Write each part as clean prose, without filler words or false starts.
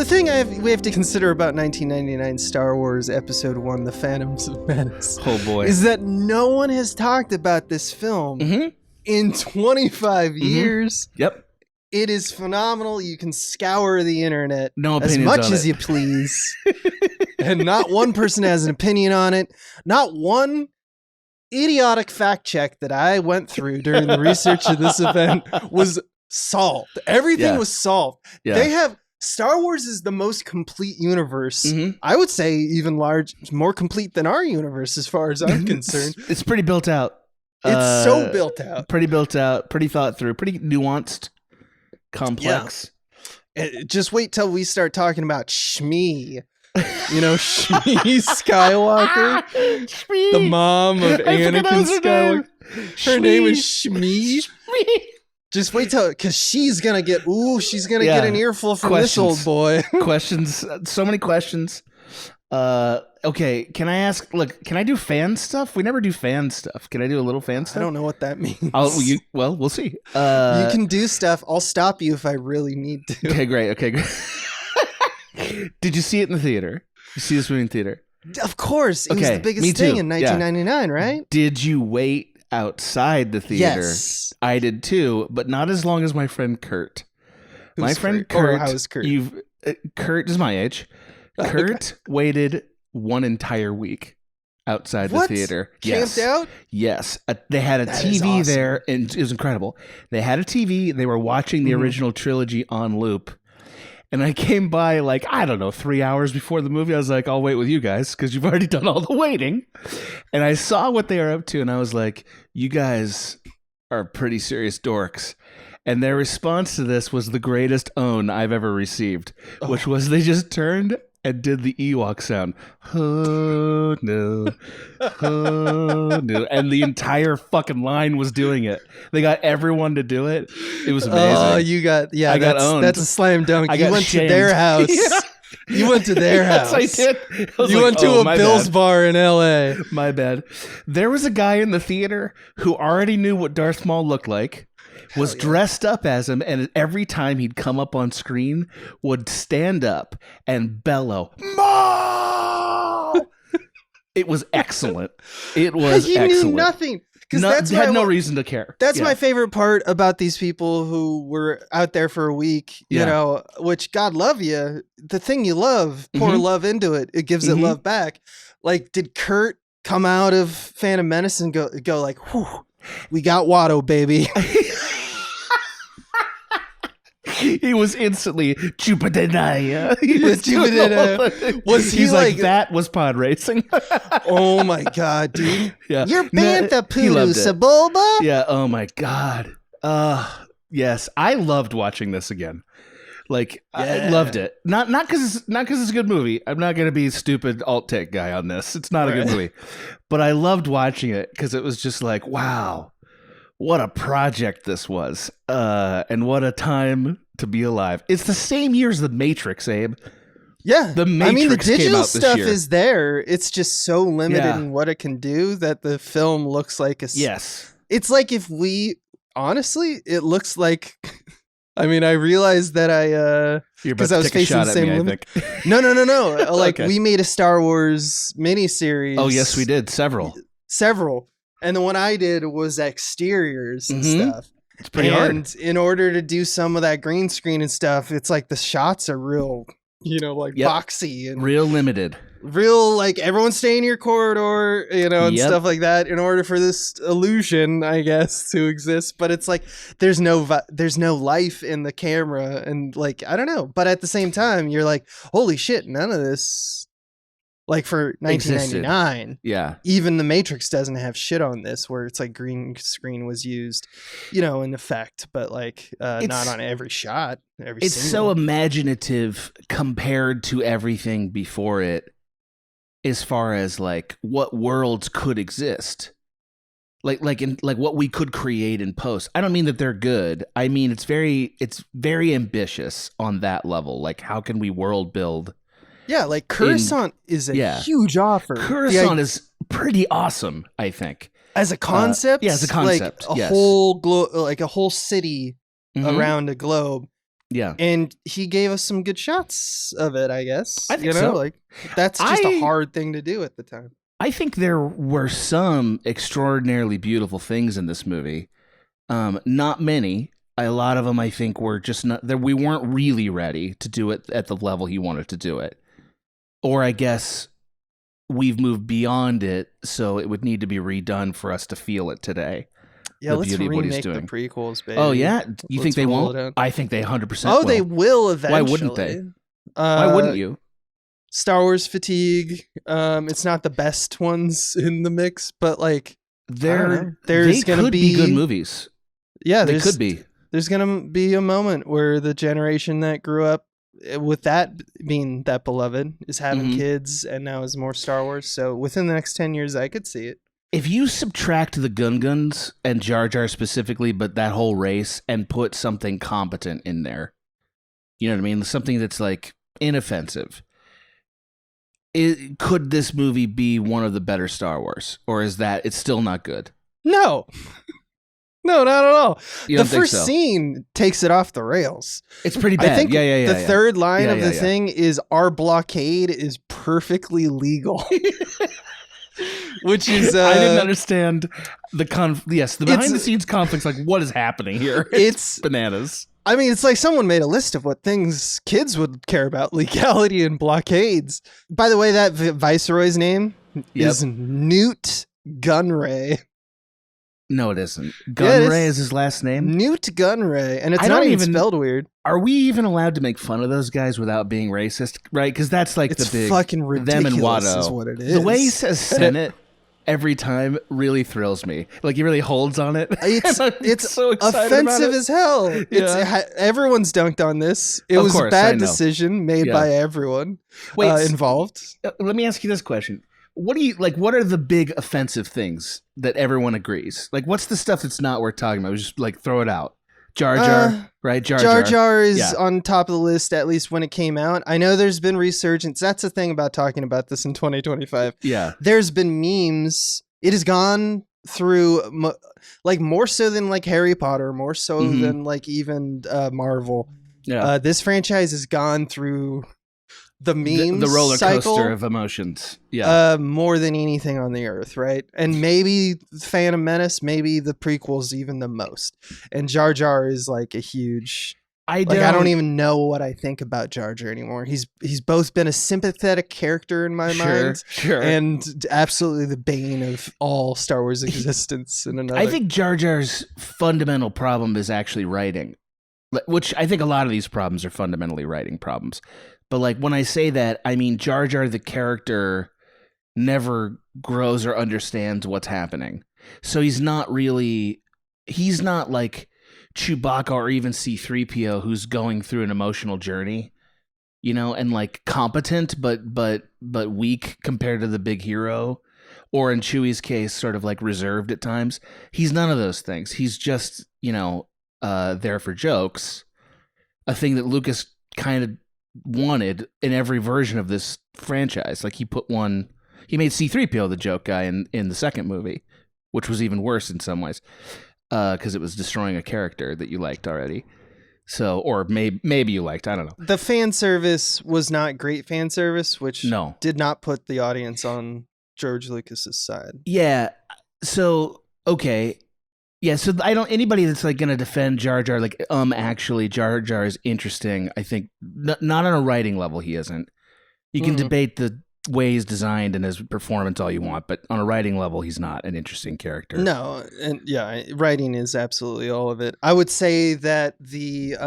The thing we have to consider about 1999 Star Wars Episode 1, The Phantoms of Menace, oh boy, is that no one has talked about this film in 25 years. Yep. It is phenomenal. You can scour the internet as opinions much on as it. you please. And not one person has an opinion on it. Not one idiotic fact check that I went through during the research of this event was solved. Everything was solved. Yeah. They have Star Wars is the most complete universe. I would say even more complete than our universe as far as I'm concerned. It's pretty built out. It's so built out. Pretty built out, pretty thought through, pretty nuanced, complex. Yeah. Just wait till we start talking about Shmi. You know, Shmi Skywalker, Shmi. the mom of Anakin Skywalker. Her name is Shmi. Just wait till, because she's gonna get an earful from this old boy. Questions, so many questions. Okay, can I ask? Look, can I do fan stuff? We never do fan stuff. Can I do a little fan stuff? I don't know what that means. Well, we'll see. You can do stuff. I'll stop you if I really need to. Okay, great. Did you see it in the theater? You see this movie in theater? Of course, it was the biggest thing in 1999, right? Did you wait outside the theater? Yes, I did too, but not as long as my friend Kurt. Who's Kurt? How is Kurt? Kurt is my age. Kurt waited one entire week outside the theater. Camped out? Yes. They had a TV there, and it was incredible. They had a TV. They were watching the original trilogy on loop. And I came by, 3 hours before the movie. I was like, I'll wait with you guys because you've already done all the waiting. And I saw what they were up to, and I was like, you guys are pretty serious dorks. And their response to this was the greatest own I've ever received, which was they just turned and did the Ewok sound. Oh, no. Oh, no. And the entire fucking line was doing it. They got everyone to do it. It was amazing. Oh, I got owned. That's a slam dunk. You went to their house. Yeah. You went to their house. Yes, I did. You went to a Bills bar in LA. My bad. There was a guy in the theater who already knew what Darth Maul looked like. Was dressed up as him, and every time he'd come up on screen, would stand up and bellow, Maul! It was excellent. It was excellent. He knew nothing. Had no reason to care. That's my favorite part about these people who were out there for a week, you know, which God love you. The thing you love, pour love into it. It gives it love back. Like, did Kurt come out of Phantom Menace and go like, whew, we got Watto, baby. He was instantly Chupadenaya. Was he like that was pod racing? Oh my god, dude! Yeah, you're Bantha Poo, Sebulba. Yeah. Oh my god. Yes, I loved watching this again. I loved it. Not because it's a good movie. I'm not gonna be a stupid alt take guy on this. It's not a good movie, but I loved watching it because it was just like, wow, what a project this was, and what a time to be alive. It's the same year as The Matrix, Abe. Yeah, The Matrix the came digital out this stuff year. is there. It's just so limited in what it can do that the film looks like a. Yes, it's like if we honestly, it looks like. I mean, I realized that because I was facing the same limit. No. Like we made a Star Wars miniseries. Oh yes, we did several. And the one I did was exteriors and stuff. It's pretty hard. And in order to do some of that green screen and stuff, it's like the shots are real, boxy and real limited. Real, like, everyone stay in your corridor, and stuff like that in order for this illusion, I guess, to exist. But it's like there's no life in the camera, and like I don't know. But at the same time, you're like, holy shit, none of this. Like for 1999, even The Matrix doesn't have shit on this, where it's like green screen was used, in effect, but like not on every shot. It's so imaginative compared to everything before it, as far as like what worlds could exist, like what we could create in post. I don't mean that they're good. I mean it's very ambitious on that level. Like how can we world build? Yeah, like Coruscant is a huge offer. Coruscant is pretty awesome, I think. As a concept? As a concept. Like a whole whole city around a globe. Yeah. And he gave us some good shots of it, I guess. I think so. Like, that's just a hard thing to do at the time. I think there were some extraordinarily beautiful things in this movie. Not many. A lot of them, I think, were just not that we weren't really ready to do it at the level he wanted to do it. Or I guess we've moved beyond it, so it would need to be redone for us to feel it today. Yeah, let's remake the prequels, baby. Oh, yeah? You think they won't? I think they 100% will. Oh, they will eventually. Why wouldn't they? Why wouldn't you? Star Wars fatigue. It's not the best ones in the mix, but like there's going to be good movies. Yeah, they could be. There's going to be a moment where the generation that grew up with that being that beloved is having kids and now is more Star Wars. So within the next 10 years, I could see it. If you subtract the Gungans and Jar Jar specifically, but that whole race, and put something competent in there, you know what I mean? Something that's like inoffensive. Could this movie be one of the better Star Wars? Or is that it's still not good? No. No, not at all. The first scene takes it off the rails. It's pretty bad. I think the third line of the thing is our blockade is perfectly legal. Which is I didn't understand the behind the scenes conflicts, like what is happening here. It's bananas. I mean, it's like someone made a list of what things kids would care about: legality and blockades. By the way, that Viceroy's name is Newt Gunray. No, it isn't. Gunray is his last name? Newt Gunray. And it's not even spelled weird. Are we even allowed to make fun of those guys without being racist? Right? Because that's like the big... fucking ridiculous them and Watto. Is what it is. The way he says Senate every time really thrills me. Like he really holds on it. It's so offensive as hell. Yeah. Everyone's dunked on this. It was a bad decision made by everyone involved. Let me ask you this question. What do you like? What are the big offensive things that everyone agrees? Like, what's the stuff that's not worth talking about? Just like throw it out. Jar Jar, right? Jar Jar is on top of the list, at least when it came out. I know there's been resurgence. That's the thing about talking about this in 2025. Yeah, there's been memes. It has gone through like more so than like Harry Potter, more so than like even Marvel. Yeah, this franchise has gone through the memes, the roller cycle, coaster of emotions. Yeah, more than anything on the earth, right? And maybe Phantom Menace, maybe the prequels even the most. And Jar Jar is like a huge. I don't even know what I think about Jar Jar anymore. He's both been a sympathetic character in my mind, and absolutely the bane of all Star Wars existence. In another, I think Jar Jar's fundamental problem is actually writing, which I think a lot of these problems are fundamentally writing problems. But like when I say that, I mean Jar Jar the character never grows or understands what's happening. So he's not like Chewbacca or even C-3PO who's going through an emotional journey, you know, and like competent but weak compared to the big hero, or in Chewie's case sort of like reserved at times. He's none of those things. He's just, you know, there for jokes, a thing that Lucas kind of wanted in every version of this franchise. Like he made C-3PO the joke guy in the second movie, which was even worse in some ways because it was destroying a character that you liked already. So, or maybe you liked, I don't know. The fan service was not great fan service, which did not put the audience on George Lucas's side. Yeah. So, okay. Yeah, so anybody that's like going to defend Jar Jar, like, actually Jar Jar is interesting, I think, not on a writing level he isn't. You can debate the way he's designed and his performance all you want, but on a writing level, he's not an interesting character. No, and yeah, writing is absolutely all of it. I would say that the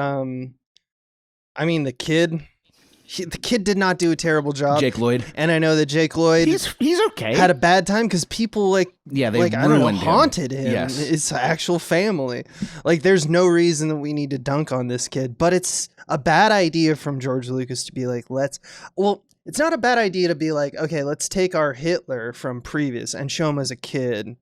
kid did not do a terrible job. Jake Lloyd. And I know that Jake Lloyd he's okay. Had a bad time because people they haunted him. Yes. It's actual family. Like there's no reason that we need to dunk on this kid, but it's a bad idea from George Lucas to be like, it's not a bad idea to be like, okay, let's take our Hitler from previous and show him as a kid.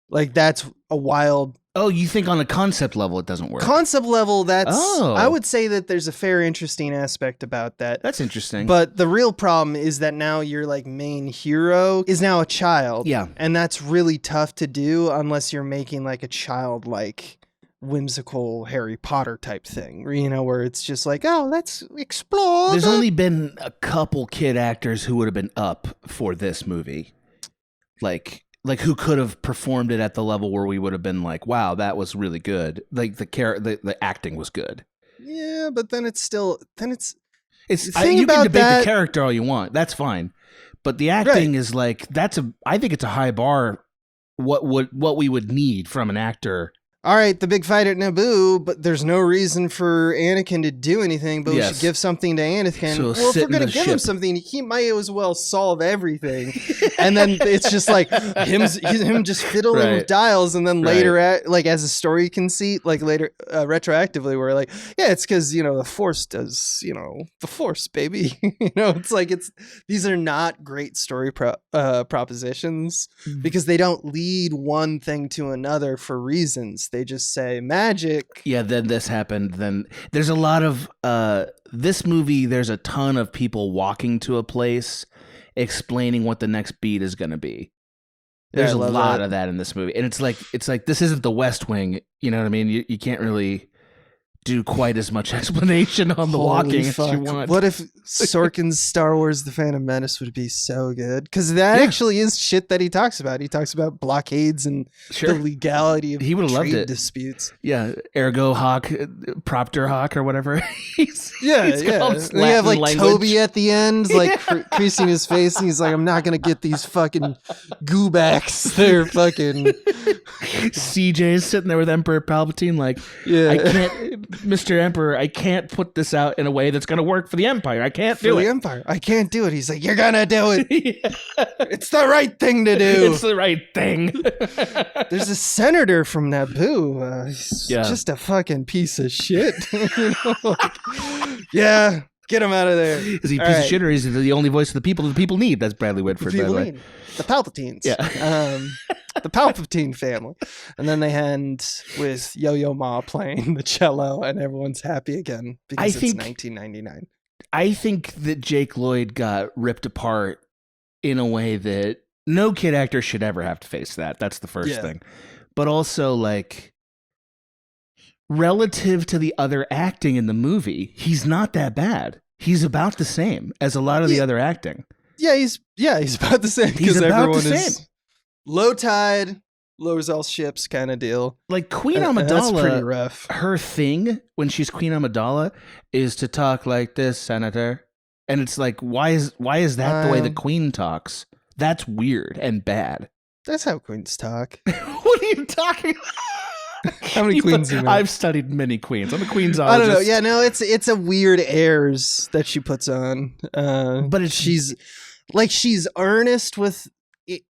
Like that's a wild. Oh, you think on a concept level it doesn't work? Concept level, I would say that there's a fair interesting aspect about that. That's interesting. But the real problem is that now your like main hero is now a child. Yeah. And that's really tough to do unless you're making like a childlike whimsical Harry Potter type thing, where it's just like, oh, let's explore. There's only been a couple kid actors who would have been up for this movie. Like who could have performed it at the level where we would have been like, wow, that was really good. Like the acting was good. Yeah, but then it's you can debate the character all you want. That's fine. But the acting is like, I think it's a high bar. What we would need from an actor. All right, the big fight at Naboo, but there's no reason for Anakin to do anything, but we should give something to Anakin. So well, if we're going to give him something, he might as well solve everything. And then it's just like him just fiddling with dials, and then later, as a story conceit, like later, retroactively, we're like, yeah, it's because, the Force does, the Force, baby. These are not great story propositions because they don't lead one thing to another for reasons. They just say magic. Yeah, then this happened. Then there's a lot of this movie. There's a ton of people walking to a place, explaining what the next beat is going to be. There's a lot of that in this movie, and it's like this isn't the West Wing. You know what I mean? You can't really do quite as much explanation on the walking as you want. What if Sorkin's Star Wars The Phantom Menace would be so good? Because that actually is shit that he talks about. He talks about blockades and the legality of trade disputes. Yeah, ergo hoc, propter hoc, or whatever. he's and you have like Toby at the end, like creasing his face, and he's like, I'm not going to get these fucking goobacks. They're fucking... CJ's sitting there with Emperor Palpatine like, I can't... Mr. Emperor, I can't put this out in a way that's going to work for the Empire. I can't do it. For the Empire. I can't do it. He's like, you're going to do it. It's the right thing to do. It's the right thing. There's a senator from Naboo. He's just a fucking piece of shit. Get him out of there. Is he a piece of shit, or is he the only voice of the people need? That's Bradley Whitford, by the way. The Palpatines. Yeah. The Palpatine family. And then they end with Yo-Yo Ma playing the cello, and everyone's happy again because it's 1999. I think that Jake Lloyd got ripped apart in a way that no kid actor should ever have to face that. That's the first thing. But also, like, relative to the other acting in the movie, he's not that bad. He's about the same as a lot of the other acting. Yeah, he's about the same because everyone is low tide, lowers all ships kind of deal. Like Queen Amidala, that's pretty rough. Her thing when she's Queen Amidala is to talk like this, Senator. And it's like, why is that the way the Queen talks? That's weird and bad. That's how queens talk. What are you talking about? How many queens do you know? I've studied many queens. I'm a queensologist. I don't know. Yeah, no, it's a weird airs that she puts on. But she's earnest with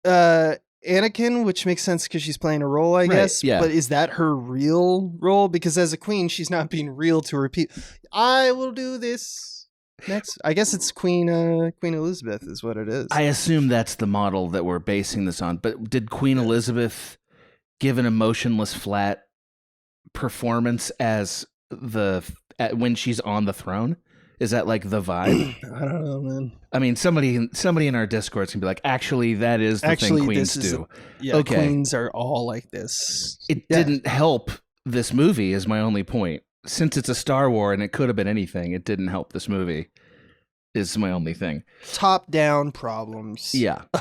Anakin, which makes sense because she's playing a role, I guess. Yeah. But is that her real role? Because as a queen, she's not being real to repeat. I will do this next. I guess it's Queen Elizabeth is what it is. I assume that's the model that we're basing this on. But did Queen Elizabeth give an emotionless, flat performance as when she's on the throne? Is that like the vibe? I don't know, man. I mean, somebody in our Discord can be like, actually, that is the thing queens do. Queens are all like this. It didn't help this movie is my only point. Since it's a Star Wars and it could have been anything, it didn't help this movie is my only thing. Top-down problems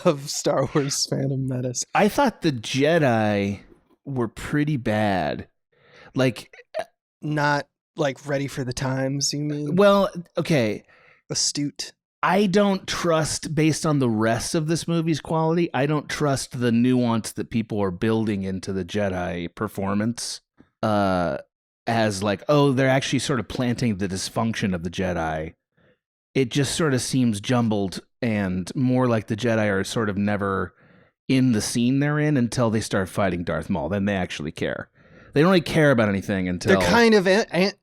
of Star Wars Phantom Menace. I thought the Jedi were pretty bad. Like, not... like ready for the times, you mean? Well, okay. Astute. I don't trust, based on the rest of this movie's quality, I don't trust the nuance that people are building into the Jedi performance as like, oh, they're actually sort of planting the dysfunction of the Jedi. It just sort of seems jumbled and more like the Jedi are sort of never in the scene they're in until they start fighting Darth Maul. Then they actually care. They don't really care about anything until... They're kind of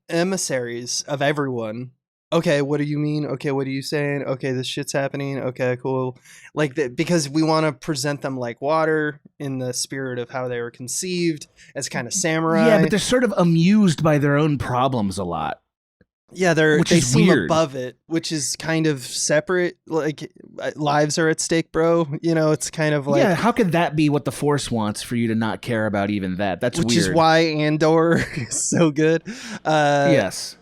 emissaries of everyone. Okay, what do you mean? Okay, what are you saying? Okay, this shit's happening. Okay, cool. Like, because we want to present them like water in the spirit of how they were conceived as kind of samurai. Yeah, but they're sort of amused by their own problems a lot. Yeah, which they is seem weird. above it, which is kind of separate. Like lives are at stake, bro. You know, it's kind of like how could that be what the Force wants for you to not care about even that? That's which weird. is why Andor is so good. Yes.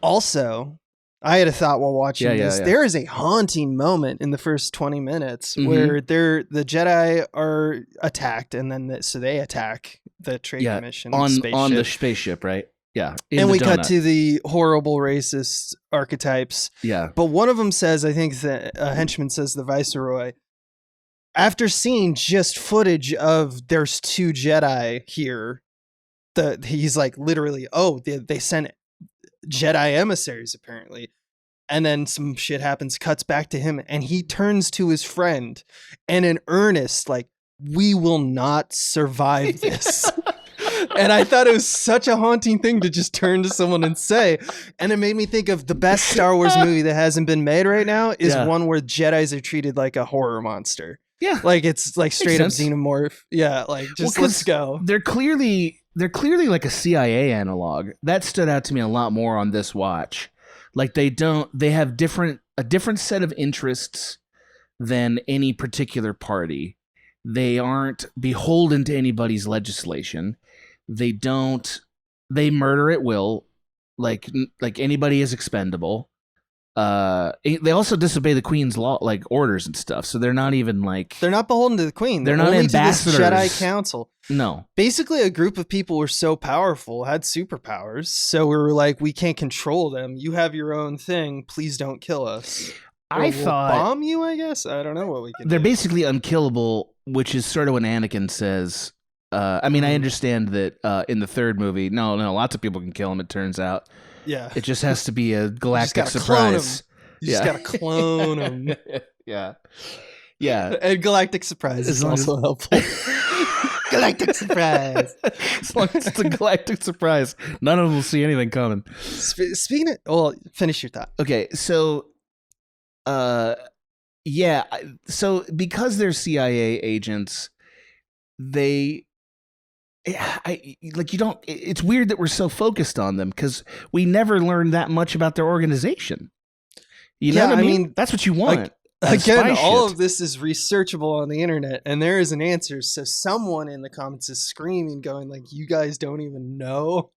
Also, I had a thought while watching this. Yeah. There is a haunting moment in the first 20 minutes where the Jedi are attacked, and then so they attack the trade mission on spaceship. the spaceship, right? Yeah, and we cut to the horrible racist archetypes. Yeah. But one of them says, I think the henchman says, the Viceroy, after seeing just footage of there's 2 Jedi here, he's like, literally, they sent Jedi emissaries, apparently. And then some shit happens, cuts back to him, and he turns to his friend and in earnest, like, we will not survive this. And I thought it was such a haunting thing to just turn to someone and say. And it made me think of the best Star Wars movie that hasn't been made right now is one where Jedis are treated like a horror monster. Yeah. Like it's like straight up xenomorph. Yeah, like just let's go. They're clearly like a CIA analog. That stood out to me a lot more on this watch. Like they have a different set of interests than any particular party. They aren't beholden to anybody's legislation. They murder at will, like anybody is expendable. They also disobey the Queen's law, like orders and stuff. So they're not even like they're not beholden to the Queen. They're not only ambassadors. To this Jedi Council. No, basically a group of people were so powerful, had superpowers. So we were like, we can't control them. You have your own thing. Please don't kill us. I thought we'll bomb you. I guess I don't know what we can. They're basically unkillable, which is sort of what Anakin says. I mean, I understand that in the third movie, no, lots of people can kill him, it turns out. Yeah. It just has to be a galactic surprise. You just gotta clone him. Yeah. Yeah. And galactic surprise is also helpful. Galactic surprise. As long as it's a galactic surprise, none of them will see anything coming. Speaking of, well, finish your thought. Okay, so, so because they're CIA agents, it's weird that we're so focused on them because we never learned that much about their organization. You know what I mean? That's what you want. Again, all of this is researchable on the internet, and there is an answer. So someone in the comments is screaming, going like, you guys don't even know,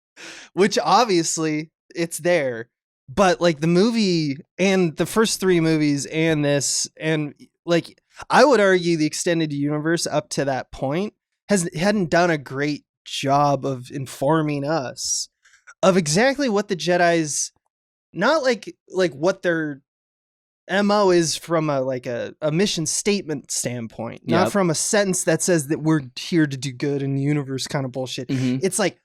which obviously it's there. But like the movie and the first 3 movies and this, and like, I would argue the extended universe up to that point hadn't done a great job of informing us of exactly what the Jedi's, not like what their MO is from a mission statement standpoint, not from a sentence that says that we're here to do good in the universe kind of bullshit. Mm-hmm. It's like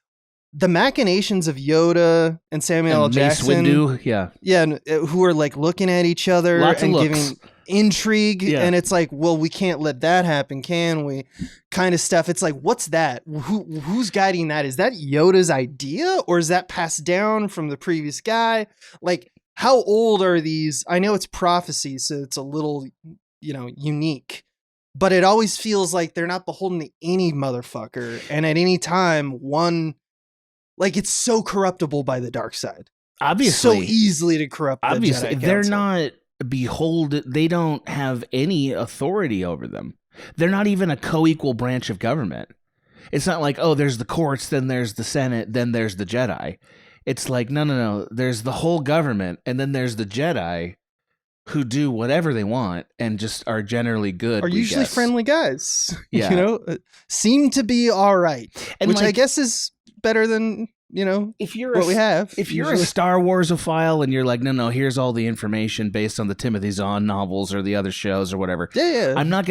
the machinations of Yoda and Samuel L. Jackson, who are like looking at each other and giving intrigue, and it's like, well, we can't let that happen, can we? Kind of stuff. It's like, what's that? Who's guiding that? Is that Yoda's idea, or is that passed down from the previous guy? Like, how old are these? I know it's prophecy, so it's a little, unique, but it always feels like they're not beholden to any motherfucker, and at any time, like it's so corruptible by the dark side. Obviously, so easily to corrupt. Obviously, the Jedi they're Council. not beholden. They don't have any authority over them. They're not even a co-equal branch of government. It's not like, oh, there's the courts, then there's the Senate, then there's the Jedi. It's like, no. There's the whole government, and then there's the Jedi who do whatever they want and just are generally good. Are usually friendly guys. Yeah. Seem to be all right. And which I guess is better than, if you're what we have. If you're a Star Wars-ophile and you're like, no, here's all the information based on the Timothy Zahn novels or the other shows or whatever. Yeah. I'm not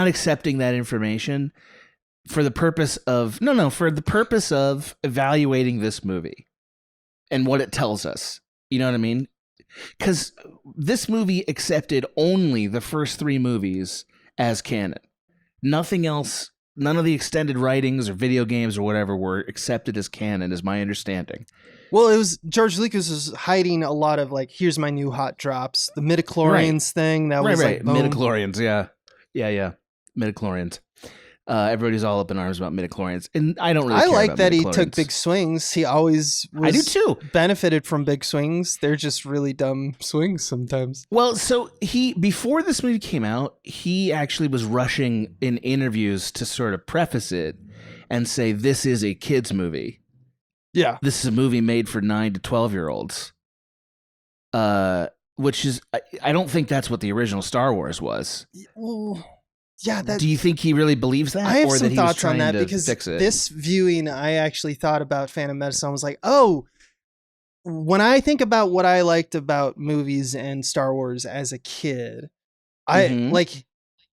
accepting that information for the purpose of evaluating this movie and what it tells us. You know what I mean? Because this movie accepted only the first 3 movies as canon. Nothing else, none of the extended writings or video games or whatever were accepted as canon, is my understanding. Well, it was George Lucas was hiding a lot of like, here's my new hot drops, the midichlorians thing. That was like, Midichlorians, yeah. Midichlorians. Everybody's all up in arms about midichlorians, and I don't really. I care like about that he midichlorians. took big swings. He always I do too. benefited from big swings. They're just really dumb swings sometimes. Well, so before this movie came out, he actually was rushing in interviews to sort of preface it and say this is a kids movie. Yeah, This is a movie made for 9 to 12-year-olds. Which is I don't think that's what the original Star Wars was. well, yeah. Do you think he really believes that? I have or some that he was thoughts on trying that to because fix it? this viewing, I actually thought about Phantom Menace. I was like, oh, when I think about what I liked about movies and Star Wars as a kid, I like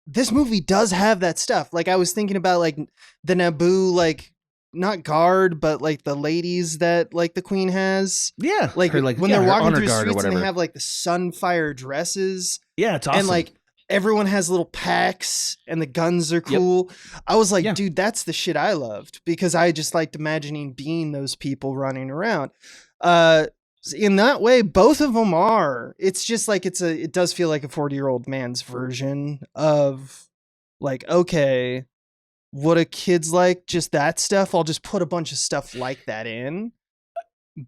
this movie does have that stuff. Like I was thinking about like the Naboo, like not guard, but like the ladies that like the Queen has. Yeah, Like, her, when they're walking through guard or streets and whatever. they have like the sunfire dresses. Yeah, it's awesome. And like everyone has little packs and the guns are cool. I was like, dude, that's the shit I loved because I just liked imagining being those people running around. In that way, both of them are. It's just like it does feel like a 40-year-old man's version of like, okay, what a kid's like, just that stuff. I'll just put a bunch of stuff like that in.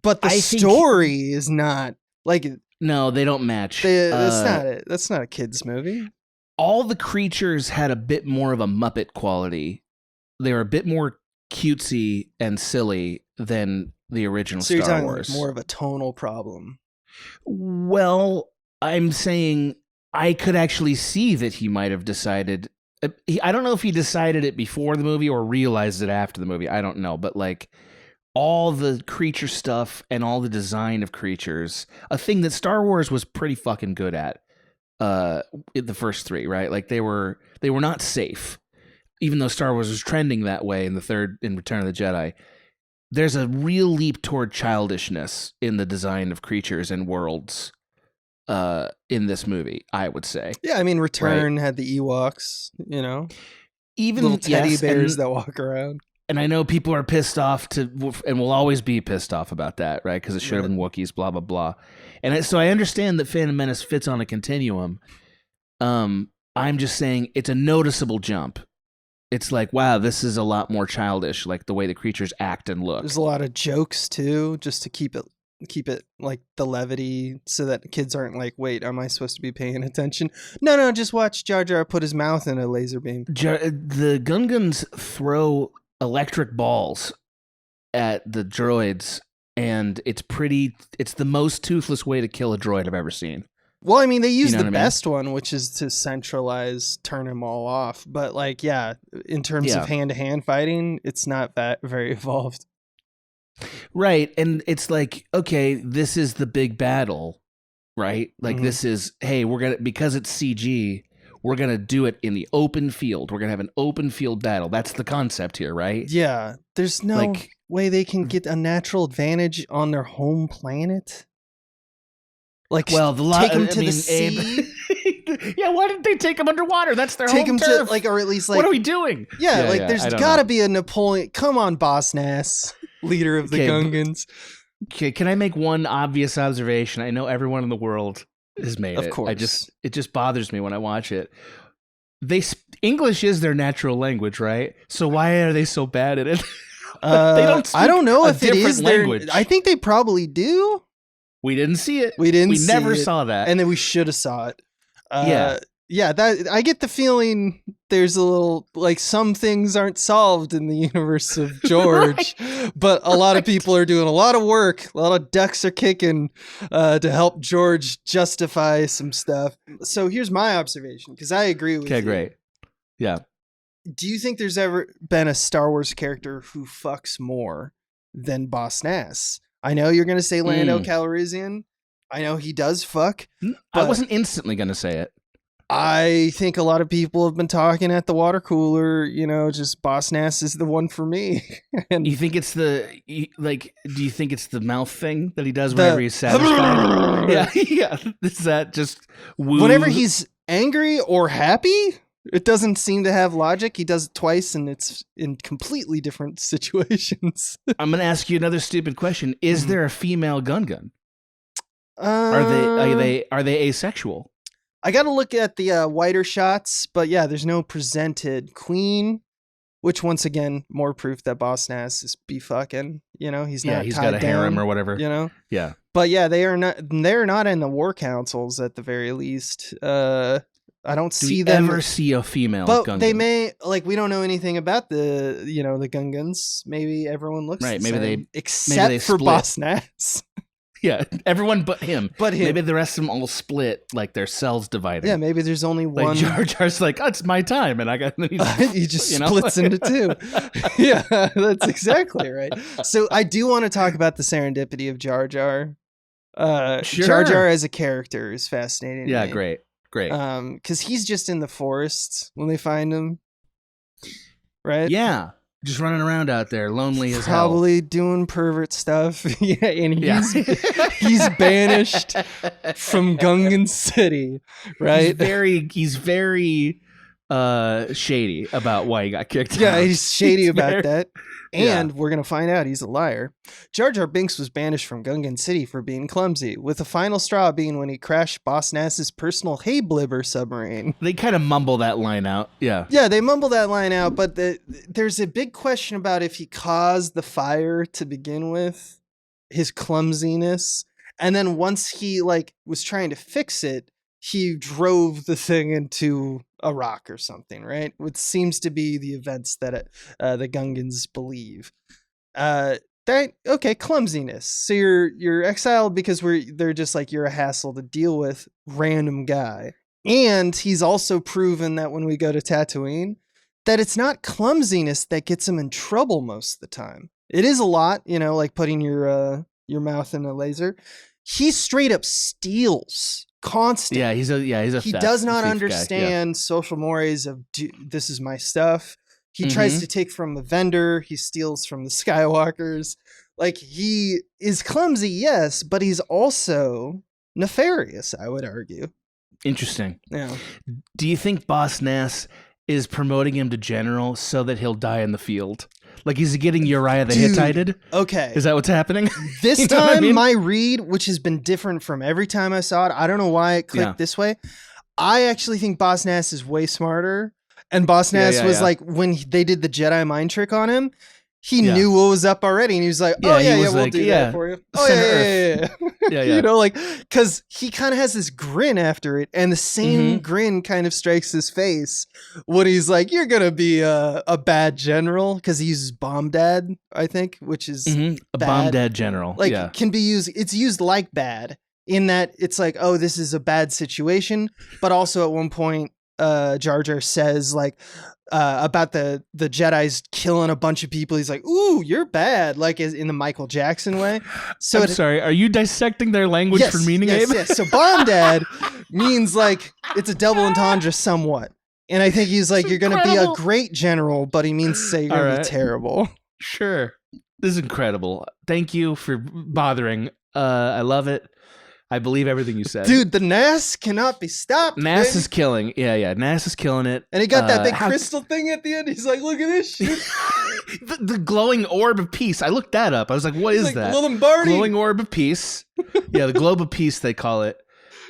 But the story is not like. No, they don't match. That's not a kid's movie. All the creatures had a bit more of a Muppet quality. They were a bit more cutesy and silly than the original So you're Star talking Wars. like more of a tonal problem. Well, I'm saying I could actually see that he might have decided. I don't know if he decided it before the movie or realized it after the movie. I don't know, but like all the creature stuff and all the design of creatures, a thing that Star Wars was pretty fucking good at. In the first three, right? Like they were not safe, even though Star Wars was trending that way in Return of the Jedi. There's a real leap toward childishness in the design of creatures and worlds in this movie, I would say. Yeah, I mean, Return had the Ewoks, even little teddy bears that walk around. And I know people are pissed off and will always be pissed off about that, right? Because it should have been Wookiees, blah, blah, blah. And so I understand that Phantom Menace fits on a continuum. I'm just saying it's a noticeable jump. It's like, wow, this is a lot more childish, like the way the creatures act and look. There's a lot of jokes too, just to keep it like the levity, so that kids aren't like, wait, am I supposed to be paying attention? No, just watch Jar Jar put his mouth in a laser beam. The Gungans throw electric balls at the droids, and it's the most toothless way to kill a droid I've ever seen. Well, I mean, they use the best one, which is to centralize, turn them all off. But like, yeah, in terms of hand-to-hand fighting, it's not that very evolved. Right. And it's like, okay, this is the big battle, right? Like this is, hey, because it's CG, we're going to do it in the open field. We're going to have an open field battle. That's the concept here, right? Yeah. There's no way they can get a natural advantage on their home planet. Like, take them to the sea. Yeah, why didn't they take them underwater? That's their home turf. Or at least what are we doing? Yeah, there's got to be a Napoleon. Come on, Boss Nass, leader of the Gungans. Okay, can I make one obvious observation? I know everyone in the world has made it. Of course. It just bothers me when I watch it. English is their natural language, right? So why are they so bad at it? They don't speak I don't know if it is language. I think they probably do. We didn't see it. We never saw that. And then we should have saw it. That I get the feeling there's a little, like, some things aren't solved in the universe of George, but a lot of people are doing a lot of work. A lot of ducks are kicking to help George justify some stuff. So here's my observation, because I agree with you. Okay, great. Yeah. Do you think there's ever been a Star Wars character who fucks more than Boss Nass? I know you're going to say Lando Calrissian. I know he does fuck. I wasn't instantly going to say it. I think a lot of people have been talking at the water cooler, just Boss Nass is the one for me. And you think it's do you think it's the mouth thing that he does whenever he's satisfied? Yeah. Is that just whenever he's angry or happy? It doesn't seem to have logic. He does it twice, and it's in completely different situations. I'm going to ask you another stupid question. Is there a female Gungan? Are they asexual? I got to look at the wider shots, but yeah, there's no presented. Queen which once again, more proof that Boss Nass is be fucking, he's not he's tied got a harem down, or whatever. Yeah. But yeah, they're not in the war councils at the very least. I don't see them ever see a female but Gungan? They may, we don't know anything about the Gungans. Maybe everyone looks the same, except for Boss Nass. Yeah, everyone but him. Maybe the rest of them all split, like their cells divided. Yeah, maybe there's only one. Jar Jar's like, oh, it's my time, and I got. He just splits into two. Yeah, that's exactly right. So I do want to talk about the serendipity of Jar Jar. Sure. Jar Jar as a character is fascinating. Yeah, to me. great. Because he's just in the forest when they find him, right? Yeah. Just running around out there, lonely as hell. Probably doing pervert stuff. Yeah, and he's banished from Gungan City, right? He's very shady about why he got kicked out. Yeah, he's shady about that. And we're going to find out he's a liar. Jar Jar Binks was banished from Gungan City for being clumsy, with the final straw being when he crashed Boss Nass's personal Hey Blibber submarine. They kind of mumble that line out. Yeah. Yeah, they mumble that line out, but there's a big question about if he caused the fire to begin with, his clumsiness. And then once he was trying to fix it, he drove the thing into a rock or something, right? Which seems to be the events that the Gungans believe. Clumsiness. So you're exiled because they're just you're a hassle to deal with, random guy. And he's also proven that when we go to Tatooine, that it's not clumsiness that gets him in trouble most of the time. It is a lot, like putting your mouth in a laser. He straight up steals. Constant. Yeah, he's a he does not understand social mores of this is my stuff. He tries to take from the vendor. He steals from the Skywalkers. He is clumsy, yes, but he's also nefarious, I would argue. Interesting. Yeah. Do you think Boss Nass is promoting him to general so that he'll die in the field? He's getting Uriah the Hittited? Okay. Is that what's happening? This time, my read, which has been different from every time I saw it, I don't know why it clicked this way. I actually think Boss Nass is way smarter. And Boss Nass was when they did the Jedi mind trick on him, he knew what was up already. And he was like, we'll do that for you. Oh, yeah. Yeah. Because he kind of has this grin after it. And the same grin kind of strikes his face when he's like, you're going to be a bad general. Because he uses bomb dad, I think, which is a bomb dad general. Can be used. It's used like bad in that it's this is a bad situation. But also at one point, Jar Jar says about the Jedi's killing a bunch of people. He's like, ooh, you're bad, in the Michael Jackson way. So I'm sorry, are you dissecting their language for meaning, Abe? Yes. So bomb dad means it's a double entendre somewhat. And I think he's you're going to be a great general, but he means to say you're going to be terrible. Sure. This is incredible. Thank you for bothering. I love it. I believe everything you said. Dude, the Nass cannot be stopped. Nass is killing. Yeah. Nass is killing it. And he got that big crystal thing at the end. He's like, look at this shit. the glowing orb of peace. I looked that up. I was like, what is that? Lombardi. Glowing orb of peace. Yeah, the globe of peace, they call it.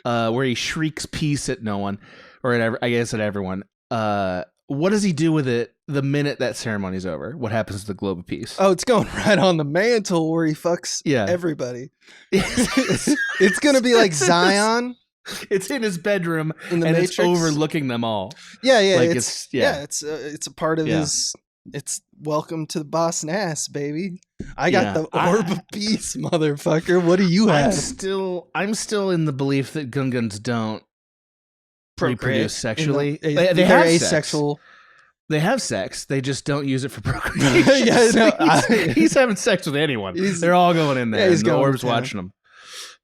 Where he shrieks peace at no one. Or at everyone. What does he do with it the minute that ceremony's over? What happens to the globe of peace? Oh, it's going right on the mantle where he fucks everybody. It's going to be like Zion. It's in his bedroom in the Matrix. It's overlooking them all. Yeah. It's a part of his. It's welcome to the Boss Nass, baby. I got the orb of peace, motherfucker. What do you have? I'm still in the belief that Gungans don't reproduce sexually. They're have asexual. Sex. They have sex. They just don't use it for procreation. He's having sex with anyone. They're all going in there. The orb's watching them.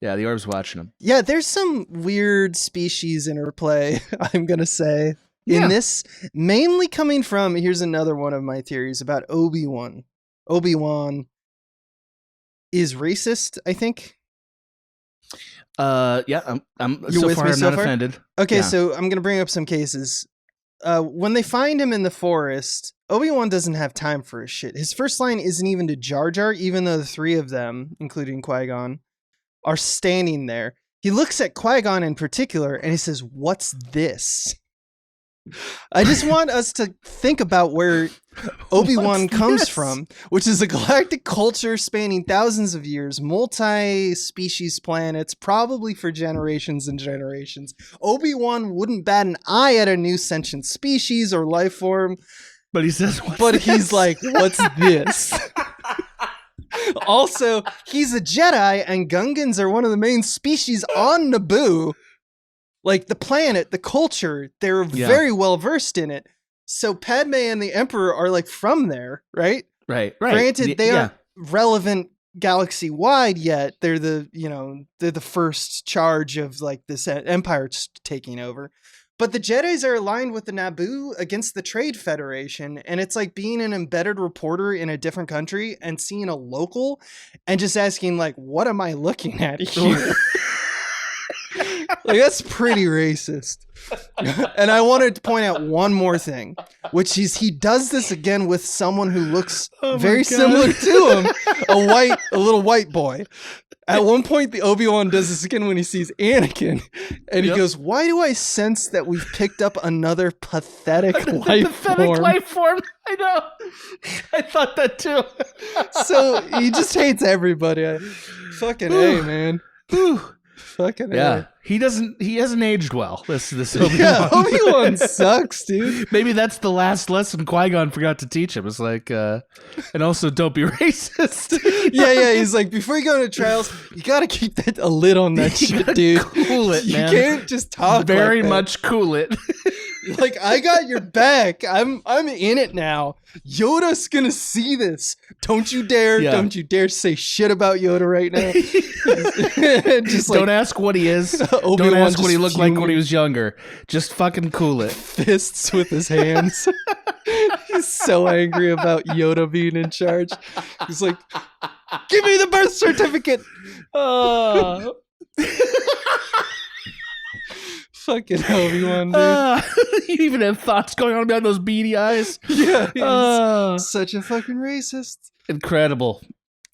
Yeah, the orb's watching them. Yeah, there's some weird species interplay, I'm going to say, in this. Mainly coming from, here's another one of my theories about Obi-Wan. Obi-Wan is racist, I think. I'm so far not offended. Okay, so I'm gonna bring up some cases. When they find him in the forest, Obi-Wan doesn't have time for his shit. His first line isn't even to Jar Jar, even though the three of them, including Qui-Gon, are standing there. He looks at Qui-Gon in particular and he says, "What's this?" I just want us to think about where Obi-Wan comes from, which is a galactic culture spanning thousands of years, multi-species planets, probably for generations and generations. Obi-Wan wouldn't bat an eye at a new sentient species or life form. But he says, he's like, what's this? Also, he's a Jedi, and Gungans are one of the main species on Naboo. Like, the planet, the culture, they're very well versed in it. So Padme and the Emperor are, like, from there, right? Right. Granted, they aren't relevant galaxy-wide yet. They're the first charge of, like, this empire taking over. But the Jedis are aligned with the Naboo against the Trade Federation, and it's like being an embedded reporter in a different country and seeing a local and just asking, like, what am I looking at here? Like, that's pretty racist. And I wanted to point out one more thing, which is he does this again with someone who looks very similar to him, a little white boy. At one point, the Obi-Wan does this again when he sees Anakin, and he goes, "Why do I sense that we've picked up another pathetic life form?" I know. I thought that too. So he just hates everybody. Fucking A, man. Fucking A. He hasn't aged well. This Obi-Wan. Yeah, Obi-Wan sucks, dude. Maybe that's the last lesson Qui-Gon forgot to teach him. It's like, and also don't be racist. Yeah. He's like, before you go into trials, you gotta keep a lid on that shit, dude. Cool it, man. You can't just talk. Very like much cool it. Like, I got your back. I'm in it now. Yoda's gonna see this. Don't you dare say shit about Yoda right now. Just don't ask what he is. Don't ask what he looked like when he was younger. Just fucking cool it. Fists with his hands. He's so angry about Yoda being in charge. He's like, give me the birth certificate. Oh. Fucking Obi-Wan, dude. You even have thoughts going on behind those beady eyes. Yeah, he's such a fucking racist. Incredible.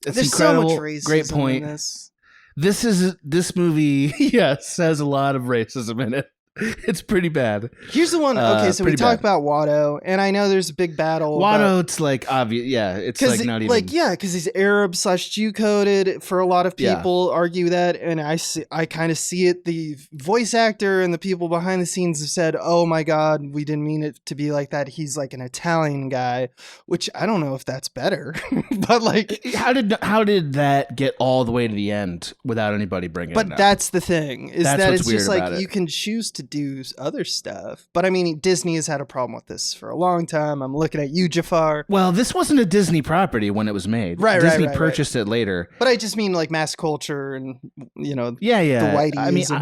There's incredible. So much racism. Great point. In this. This movie, yes, has a lot of racism in it. It's pretty bad. Here's the one. Okay, so we talk about Watto, and I know there's a big battle. Watto, it's like obvious. Yeah, it's like not even like because he's Arab/Jew coded. For a lot of people, argue that, and I kind of see it. The voice actor and the people behind the scenes have said, "Oh my God, we didn't mean it to be like that. He's like an Italian guy," which I don't know if that's better, but like, how did that get all the way to the end without anybody bringing it up? But that's the thing is that it's just like you can choose to do other stuff. But I mean, Disney has had a problem with this for a long time. I'm looking at you, Jafar. Well, this wasn't a Disney property when it was made. Disney purchased it later. But I just mean like mass culture and, the whiteies. I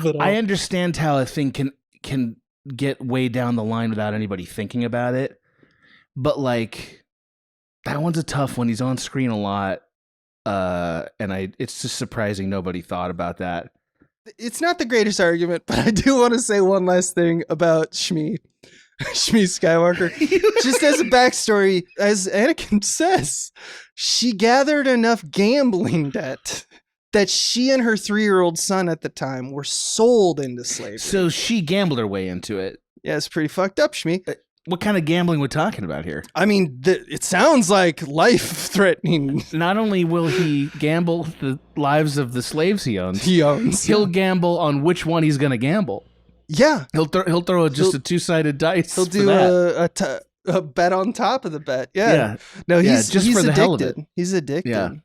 mean, I understand how a thing can get way down the line without anybody thinking about it. But like, that one's a tough one. He's on screen a lot. And it's just surprising nobody thought about that. It's not the greatest argument, but I do want to say one last thing about Shmi Skywalker. Just as a backstory, as Anakin says, she gathered enough gambling debt that she and her 3-year-old son at the time were sold into slavery. So she gambled her way into it. Yeah, it's pretty fucked up, Shmi. What kind of gambling we're talking about here? I mean, it sounds like life-threatening. Not only will he gamble the lives of the slaves he owns, he'll gamble on which one he's going to gamble. Yeah. He'll throw a 2-sided dice. He'll do a bet on top of the bet. Yeah. No, he's just for the hell of it. He's addicted.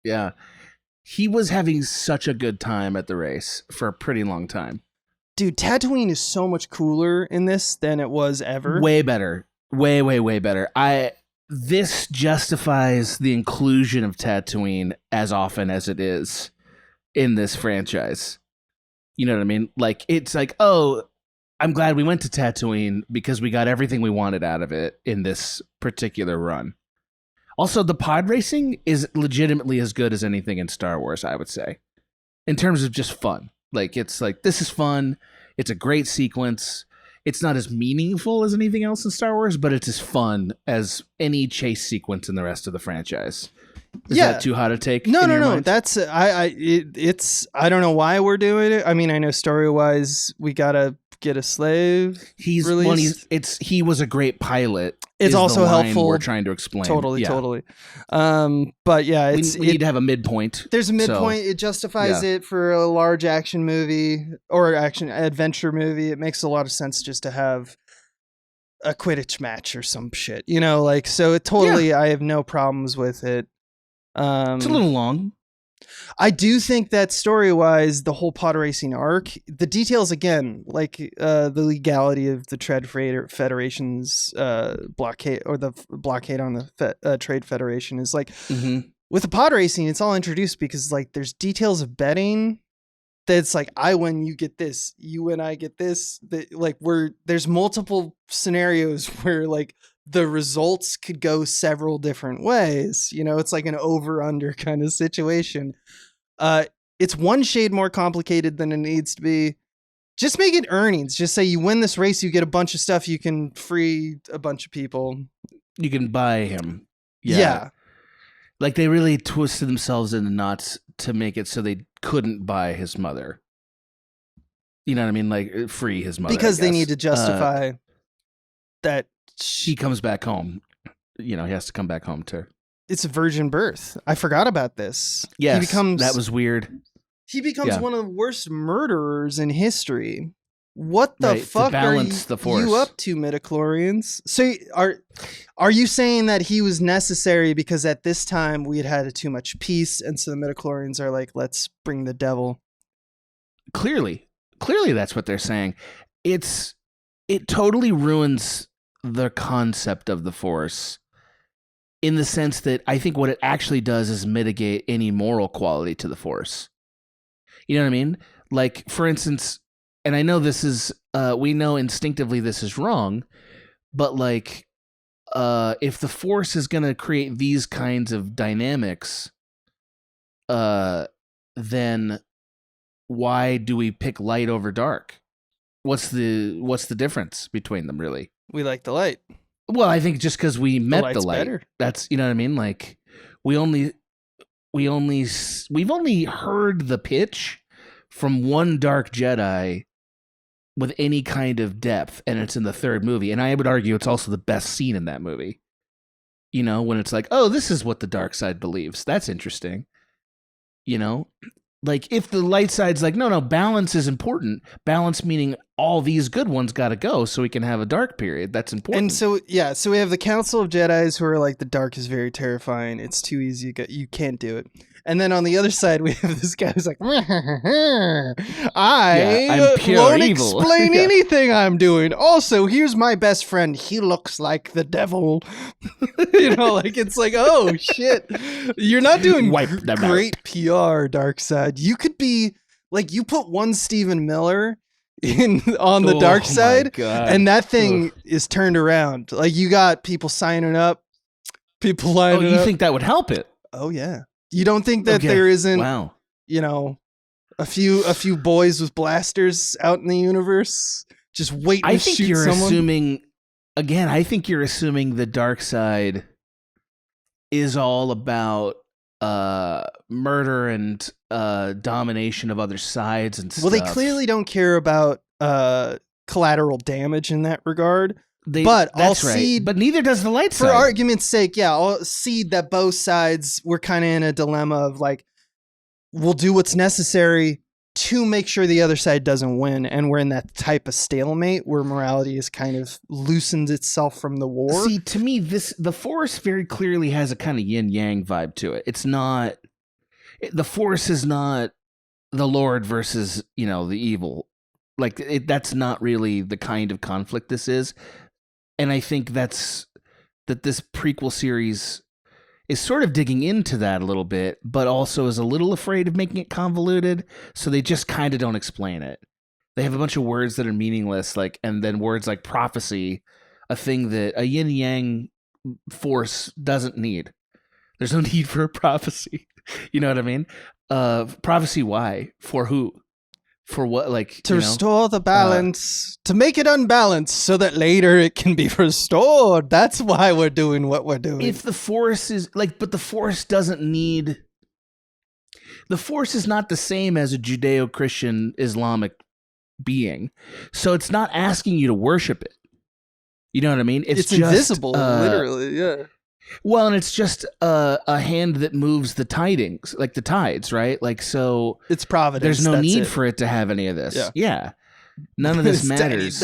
Yeah. He was having such a good time at the race for a pretty long time. Dude, Tatooine is so much cooler in this than it was ever. Way better. Way better. This justifies the inclusion of Tatooine as often as it is in this franchise. You know what I mean? Like, it's like, oh, I'm glad we went to Tatooine because we got everything we wanted out of it in this particular run. Also, the pod racing is legitimately as good as anything in Star Wars, I would say, in terms of just fun. Like, it's like, this is fun. It's a great sequence. It's not as meaningful as anything else in Star Wars, but it's as fun as any chase sequence in the rest of the franchise. Is that too hot a take? No. That's it's I don't know why we're doing it. I mean, I know story-wise we gotta get a slave. He was a great pilot. It's also helpful. We're trying to explain. Totally. But yeah, we need to have a midpoint. There's a midpoint. It justifies it for a large action movie or action adventure movie. It makes a lot of sense just to have a Quidditch match or some shit, like, so it totally, I have no problems with it. It's a little long. I do think that story-wise, the whole pod racing arc, the details, again, like the legality of the Trade Federation's blockade, or the blockade on the Trade Federation is like, with the pod racing, it's all introduced because like there's details of betting that's like, I win, you get this, you and I get this. Like there's multiple scenarios where like the results could go several different ways. It's like an over-under kind of situation. It's one shade more complicated than it needs to be. Just make it earnings. Just say you win this race, you get a bunch of stuff, you can free a bunch of people. You can buy him. Yeah. Like they really twisted themselves in the knots to make it so they couldn't buy his mother. You know what I mean? Like free his mother. Because they need to justify that he comes back home. He has to come back home to. It's a virgin birth. I forgot about this. Yes, that was weird. He becomes one of the worst murderers in history. What the fuck are you up to, Midichlorians? So are you saying that he was necessary because at this time we had too much peace, and so the Midichlorians are like, let's bring the devil? Clearly that's what they're saying. It totally ruins the concept of the Force in the sense that I think what it actually does is mitigate any moral quality to the Force. You know what I mean? Like, for instance, and I know this is, we know instinctively this is wrong, but like, if the Force is going to create these kinds of dynamics, then why do we pick light over dark? What's the difference between them, really? We like the light. Well, I think just because we met the light, better. That's, you know what I mean? Like, we've only heard the pitch from one Dark Jedi with any kind of depth, and it's in the third movie. And I would argue it's also the best scene in that movie. When it's like, oh, this is what the dark side believes. That's interesting. Like, if the light side's like, no, balance is important. Balance meaning all these good ones got to go so we can have a dark period. That's important. And so we have the Council of Jedis who are like, the dark is very terrifying. It's too easy. You can't do it. And then on the other side, we have this guy who's like, I won't explain anything I'm doing. Also, here's my best friend. He looks like the devil. Like, it's like, oh, shit. You're not doing great PR, Dark Side. You could be, like, you put one Stephen Miller on the dark side, and that thing is turned around. Like, you got people signing up, people lining up. You think that would help it? Oh, yeah. You don't think that there isn't, a few boys with blasters out in the universe just waiting to shoot someone? I think you're assuming the dark side is all about murder and domination of other sides and stuff. Well, they clearly don't care about collateral damage in that regard. But neither does the light side. For argument's sake, I'll cede that both sides were kind of in a dilemma of like, we'll do what's necessary to make sure the other side doesn't win, and we're in that type of stalemate where morality is kind of loosened itself from the war. See, to me, the Force very clearly has a kind of yin-yang vibe to it. It's not... The Force is not the Lord versus, the evil. Like, that's not really the kind of conflict this is. And I think that this prequel series is sort of digging into that a little bit, but also is a little afraid of making it convoluted, so they just kind of don't explain it. They have a bunch of words that are meaningless, and then words like prophecy, a thing that a yin-yang Force doesn't need. There's no need for a prophecy. You know what I mean? Prophecy, why? For who? For what? Like, to restore the balance, to make it unbalanced so that later it can be restored. That's why we're doing what we're doing. If the Force is but the Force doesn't need... The Force is not the same as a Judeo-Christian Islamic being. So it's not asking you to worship it. You know what I mean? It's just invisible, literally, yeah. Well, and it's just a hand that moves the tidings, like the tides, right? Like, so it's providence. There's no need for it to have any of this. Yeah. None of this matters.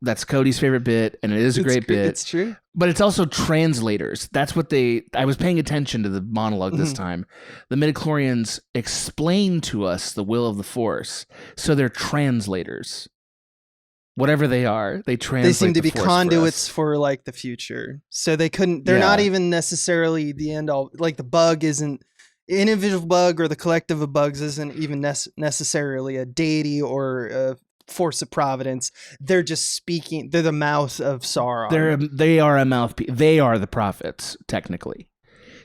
That's Cody's favorite bit, and it is a great bit. It's true. But it's also translators. That's what I was paying attention to the monologue this time. The midichlorians explain to us the will of the Force, so they're translators. Whatever they are, they translate. They seem to be conduits for like the future. So they're not even necessarily the end all. Like the bug isn't an individual bug, or the collective of bugs isn't even necessarily a deity or a force of providence. They're just speaking. They're the mouth of Sauron. They are a mouthpiece. They are the prophets, technically.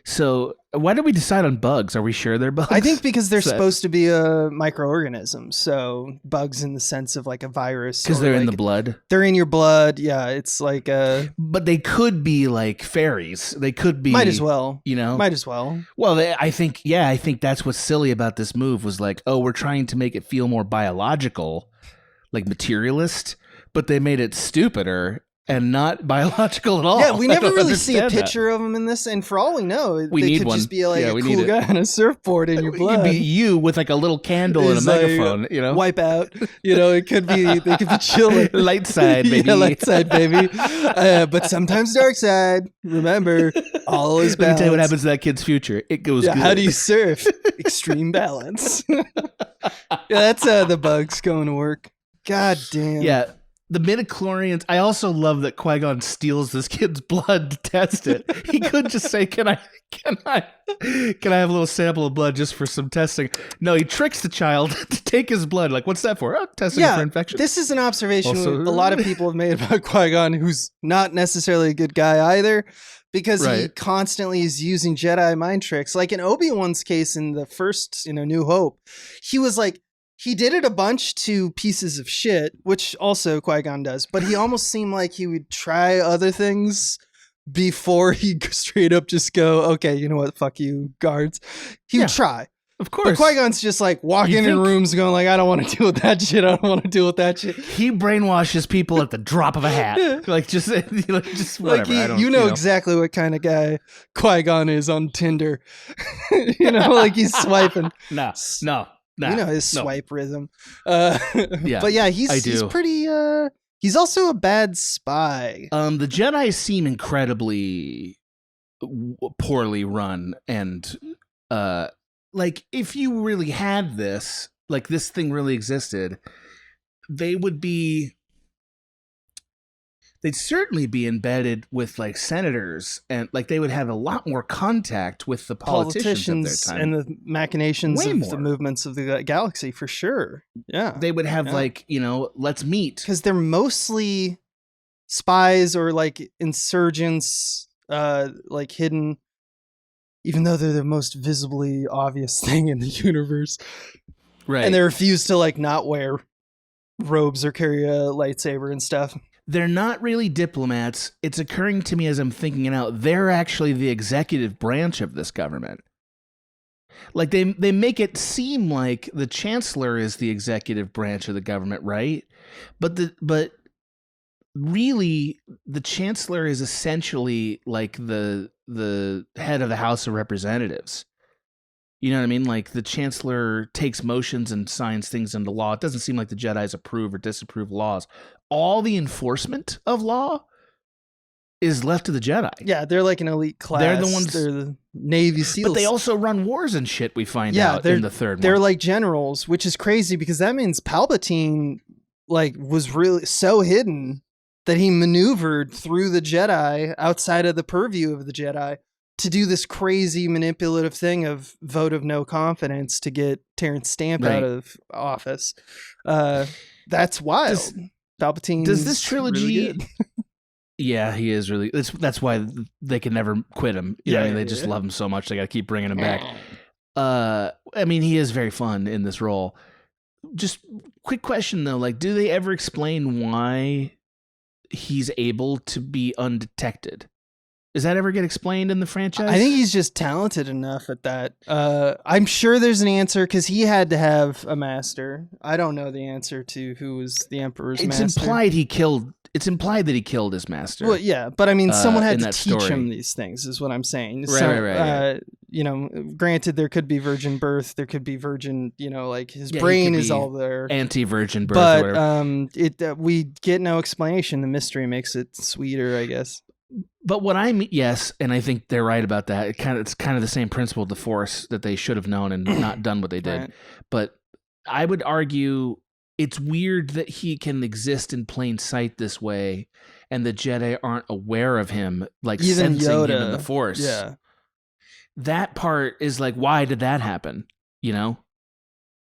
So why did we decide on bugs? Are we sure they're bugs? I think because they're supposed to be a microorganism. So bugs in the sense of like a virus. Because they're in the blood. They're in your blood. Yeah, it's like But they could be like fairies. They could be. Might as well. You know? Might as well. Well, I think that's what's silly about this move was like, oh, we're trying to make it feel more biological, like materialist, but they made it stupider and not biological at all. Yeah, we never really see a picture of them in this, and for all we know, they could just be like a cool guy on a surfboard in your blood. It could be you with like a little candle and a megaphone, you know? Wipe out. You know, it could be, they could be chilling. Light side, baby. Yeah, light side, baby. But sometimes dark side. Remember, all is balance. Let me tell you what happens to that kid's future. It goes good. How do you surf? Extreme balance. Yeah, that's the bugs going to work. God damn. Yeah. The midichlorians. I also love that Qui-Gon steals this kid's blood to test it. He could just say, "Can I have a little sample of blood just for some testing?" No, he tricks the child to take his blood. Like, what's that for? Oh, testing for infection. This is an observation a lot of people have made about Qui-Gon, who's not necessarily a good guy either, because he constantly is using Jedi mind tricks. Like in Obi-Wan's case in the first, New Hope, he was like, he did it a bunch to pieces of shit, which also Qui-Gon does, but he almost seemed like he would try other things before he straight up just go, okay, you know what, fuck you, guards. He would try. Of course. But Qui-Gon's just like walking in rooms going like, I don't want to deal with that shit. I don't want to deal with that shit. He brainwashes people at the drop of a hat. Like just whatever. Like you know exactly what kind of guy Qui-Gon is on Tinder. Like he's swiping. No. His swipe rhythm. But yeah, he's pretty he's also a bad spy. The Jedi seem incredibly poorly run, and like if you really had this, like this thing really existed, they'd certainly be embedded with like senators, and like they would have a lot more contact with the politicians of their time. And the machinations of the movements of the galaxy, for sure. Yeah. They would have let's meet. Because they're mostly spies or like insurgents, like hidden, even though they're the most visibly obvious thing in the universe. Right. And they refuse to like not wear robes or carry a lightsaber and stuff. They're not really diplomats. It's occurring to me as I'm thinking it out. They're actually the executive branch of this government. Like they make it seem like the chancellor is the executive branch of the government, right? But really the chancellor is essentially like the head of the House of Representatives. You know what I mean? Like the chancellor takes motions and signs things into law. It doesn't seem like the Jedis approve or disapprove laws. All the enforcement of law is left to the Jedi. Yeah, they're like an elite class. They're the ones. They're the Navy SEALs. But they also run wars and shit, we find out in the third one. They're like generals, which is crazy because that means Palpatine was really so hidden that he maneuvered through the Jedi outside of the purview of the Jedi to do this crazy manipulative thing of vote of no confidence to get Terrence Stamp out of office. That's wild. Palpatine. Does this trilogy? Really yeah, he is really. That's why they can never quit him. They just love him so much they got to keep bringing him back. I mean, he is very fun in this role. Just quick question though, like, do they ever explain why he's able to be undetected? Does that ever get explained in the franchise? I think he's just talented enough at that. I'm sure there's an answer because he had to have a master. I don't know the answer to who was the Emperor's master. It's implied that he killed his master. Well, yeah, but I mean, someone had to teach story. him these things, is what I'm saying. Right. You know, granted, there could be virgin birth, there could be virgin, you know, like his brain is all there. Anti-virgin birth, but we get no explanation. The mystery makes it sweeter, I guess. But yes, and I think they're right about that. It's kind of the same principle of the Force, that they should have known and not done what they did. Right. But I would argue it's weird that he can exist in plain sight this way, and the Jedi aren't aware of him, like even sensing Yoda. him in the Force. Yeah, that part is like, why did that happen? You know,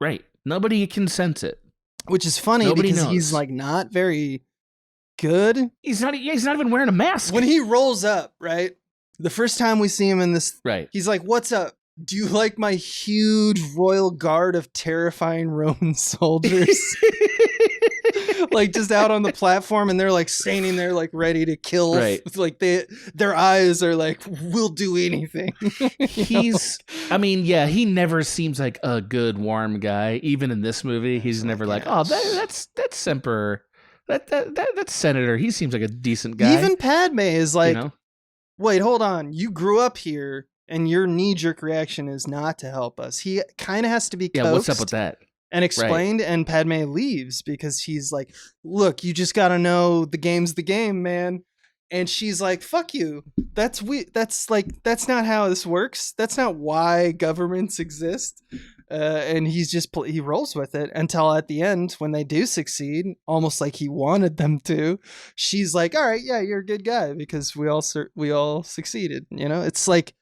right? Nobody can sense it, which is funny because he's like not very good. He's not even wearing a mask when he rolls up. Right, the first time we see him in this, right? He's like, "What's up? Do you like my huge royal guard of terrifying Roman soldiers?" Like just out on the platform, and they're like standing there, like ready to kill. Right. Like their eyes are like, "We'll do anything." I mean, yeah, he never seems like a good, warm guy. Even in this movie, he's never like, "Oh, that's Emperor, that's Senator." He seems like a decent guy. Even Padme is like, "Wait, hold on. You grew up here, and your knee-jerk reaction is not to help us." He kind of has to be coaxed. Yeah, what's up with that? And explained, right. And Padme leaves because he's like, "Look, you just got to know the game's the game, man." And she's like, "Fuck you. That's not how this works. That's not why governments exist." And he rolls with it until at the end, when they do succeed, almost like he wanted them to. She's like, "All right, yeah, you're a good guy because we all succeeded." You know, it's like.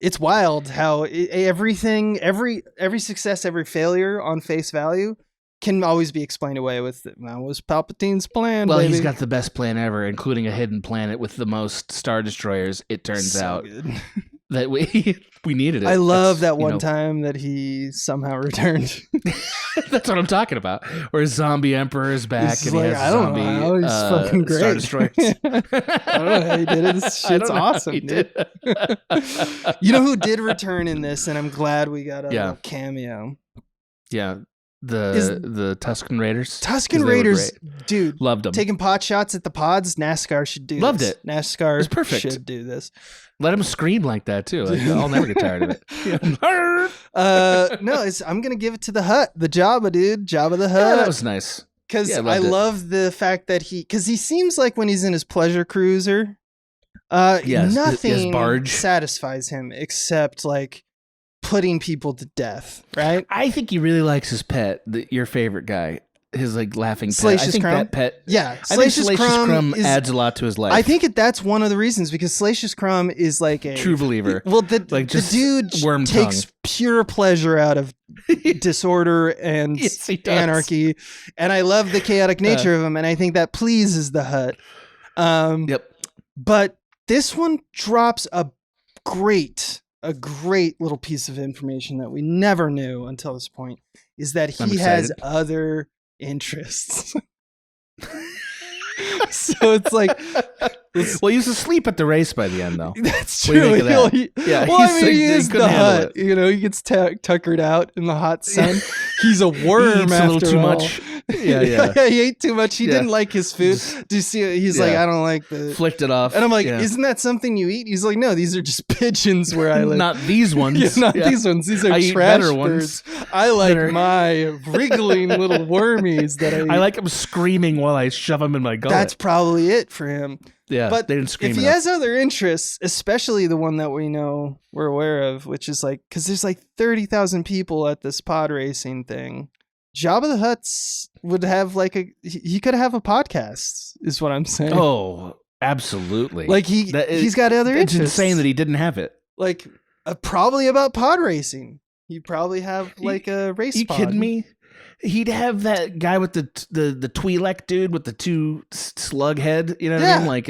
It's wild how everything, every success, every failure on face value can always be explained away with, "That was Palpatine's plan." Well, baby. He's got the best plan ever, including a hidden planet with the most Star Destroyers. It turns out that we needed it. I love that one time that he somehow returned. That's what I'm talking about. Where Zombie Emperor is back and he has zombie he's fucking great. Star Destroyers. I don't know how he did it. This shit's awesome, dude. You know who did return in this, and I'm glad we got a cameo. Yeah. The Tusken Raiders. Tusken Raiders, dude. Loved them. Taking pot shots at the pods. NASCAR should do Loved this. it. NASCAR it's perfect. should do this. Let him scream like that, too. Like, I'll never get tired of it. No, I'm going to give it to the Hutt. The Jabba, dude. Jabba the Hutt. Yeah, that was nice. Because I love the fact that because he seems like when he's in his pleasure cruiser, nothing his barge satisfies him except like putting people to death, right? I think he really likes his pet, your favorite guy. His like laughing pet. Salacious I think Crumb? that pet. Yeah, I think Salacious Crumb adds a lot to his life. I think that's one of the reasons, because Salacious Crumb is like a true believer. Well, the dude takes pure pleasure out of disorder and anarchy, and I love the chaotic nature of him, and I think that pleases the Hutt. Yep. But this one drops a great little piece of information that we never knew until this point, is that he has other interests. So it's like, well, he was asleep at the race by the end, though. That's true. He is the Hutt. You know, he gets tuckered out in the hot sun. He's a worm. He eats a little too much. Yeah. He ate too much. He didn't like his food. Do you see? He's like, I don't like the. Flicked it off. And I'm like, isn't that something you eat? He's like, no, these are just pigeons where I live. Not these ones. These ones. These are trash birds. I like my wriggling little wormies that I eat. I like him screaming while I shove him in my gullet. That's probably it for him. Yeah, but they didn't scream if he has other interests, especially the one that we're aware of, which is like, because there's like 30,000 people at this pod racing thing. Jabba the Hutt would have he could have a podcast, is what I'm saying. Oh, absolutely. Like he's got other interests. It's insane that he didn't have it. Like probably about pod racing. He'd probably have like a race pod. You kidding me? He'd have that guy with the Twi'lek dude with the two slug head, you know what I mean? Like,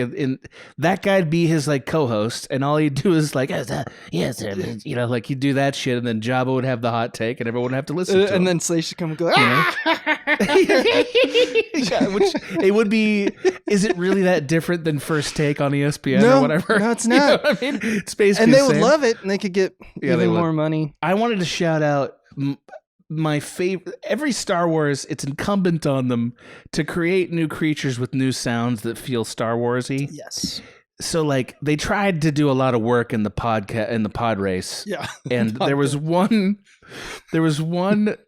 that guy'd be his like co-host, and all he'd do is like, yes, you know, like he'd do that shit, and then Jabba would have the hot take, and everyone would have to listen to him. And then Slash should come and go, yeah, which it would be. Is it really that different than First Take on ESPN or whatever? No, it's not. You know what I mean? It's basically and they the would same. love it, and they could get even more money. I wanted to shout out my favorite. Every Star Wars, it's incumbent on them to create new creatures with new sounds that feel Star Warsy. Yes. So like they tried to do a lot of work in the pod race. Yeah. And there was one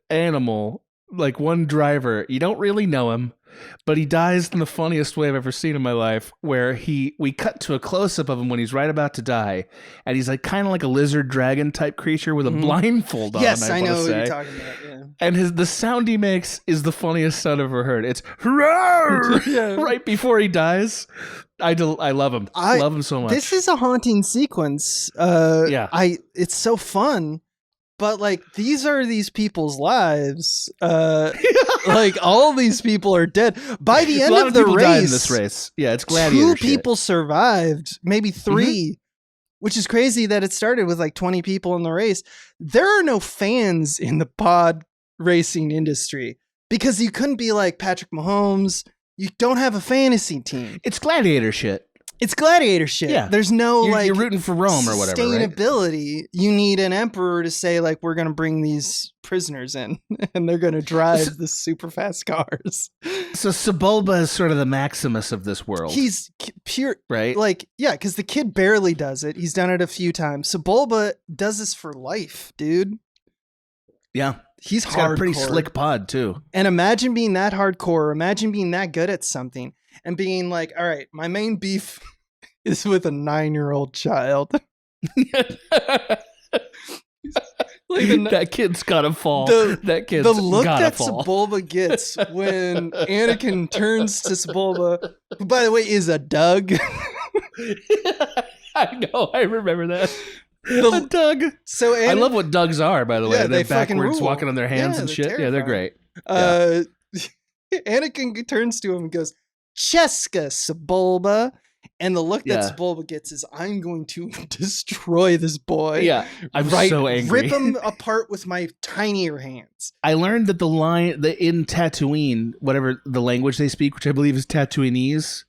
animal, like one driver. You don't really know him, but he dies in the funniest way I've ever seen in my life, where we cut to a close-up of him when he's right about to die, and he's like kind of like a lizard dragon type creature with a blindfold on. Yes, I know what you're talking about. Yeah. And the sound he makes is the funniest sound I've ever heard. It's right before he dies. I love him. I love him so much. This is a haunting sequence. It's so fun. But like these are these people's lives. Like all these people are dead. By the end of the race, died in this race. Yeah, it's gladiator 2 people survived, maybe 3, which is crazy that it started with like 20 people in the race. There are no fans in the pod racing industry because you couldn't be like Patrick Mahomes. You don't have a fantasy team. It's gladiator shit. It's gladiator shit. Yeah. There's no you're rooting for Rome or whatever. Sustainability. Right? You need an emperor to say like we're gonna bring these prisoners in and they're gonna drive the super fast cars. So Sebulba is sort of the Maximus of this world. He's pure, right? Like because the kid barely does it. He's done it a few times. Sebulba does this for life, dude. Yeah. He's got a pretty slick pod too. And imagine being that hardcore. Imagine being that good at something. And being like, all right, my main beef is with a 9-year-old child. That kid's gotta fall. The look that Sebulba gets when Anakin turns to Sebulba, who by the way is a Doug. I know, I remember that. A Doug. So I love what Dougs are, by the way. They're backwards walking on their hands and shit. Terrifying. Yeah, they're great. Anakin turns to him and goes, Cheska, Sebulba. And the look that Sebulba gets is, I'm going to destroy this boy. Yeah, I'm so angry. Rip him apart with my tinier hands. I learned that the line in Tatooine, whatever the language they speak, which I believe is Tatooinese,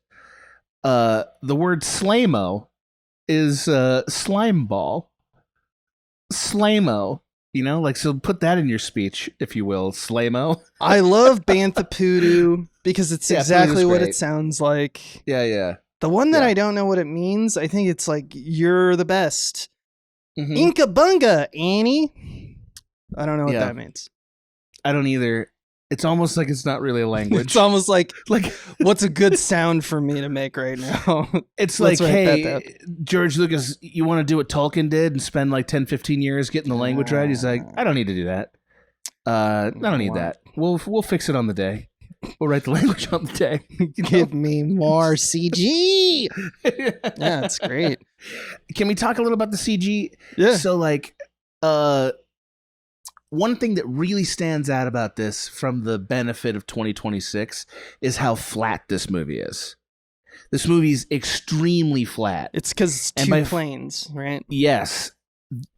the word slamo is slime ball. Slamo. You know, like, so put that in your speech, if you will, Slamo. I love Bantha Poodoo because it's exactly what it sounds like. Yeah. The one that I don't know what it means, I think it's like, you're the best. Inca Bunga, Annie. I don't know what that means. I don't either. It's almost like it's not really a language. It's almost like what's a good sound for me to make right now? It's like, hey, George Lucas, you want to do what Tolkien did and spend like 10, 15 years getting the language right? He's like, I don't need to do that. I don't need that. We'll fix it on the day. We'll write the language on the day. Give me more CG. Yeah, it's great. Can we talk a little about the CG? Yeah. So like, one thing that really stands out about this from the benefit of 2026 is how flat this movie is. This movie is extremely flat. It's because it's 2 planes, right? Yes.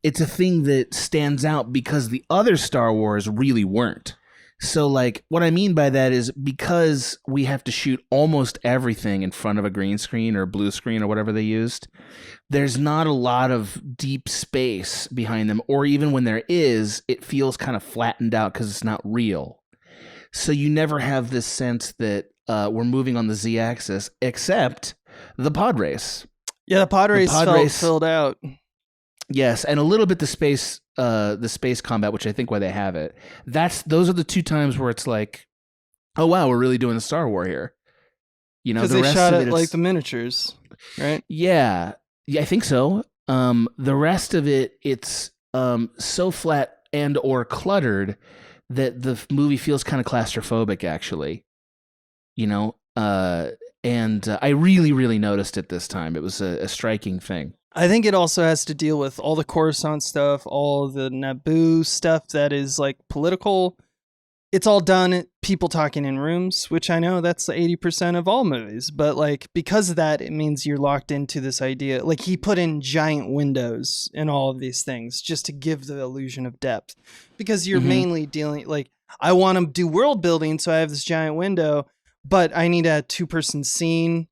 It's a thing that stands out because the other Star Wars really weren't. So, like, what I mean by that is because we have to shoot almost everything in front of a green screen or blue screen or whatever they used, there's not a lot of deep space behind them. Or even when there is, it feels kind of flattened out because it's not real. So you never have this sense that we're moving on the Z-axis, except the pod race. Yeah, the pod race felt filled out. Yes, and a little bit the space combat, which I think why they have it. Those are the 2 times where it's like, oh wow, we're really doing a Star War here. You know, because they shot it like the miniatures, right? Yeah, I think so. The rest of it, it's so flat and or cluttered that the movie feels kind of claustrophobic, actually. You know, and I really, really noticed it this time. It was a striking thing. I think it also has to deal with all the Coruscant stuff, all the Naboo stuff that is like political, it's all done people talking in rooms, which I know that's 80% of all movies, but like because of that, it means you're locked into this idea. Like he put in giant windows in all of these things just to give the illusion of depth, because you're mainly dealing like, I want to do world building, so I have this giant window, but I need a 2-person scene.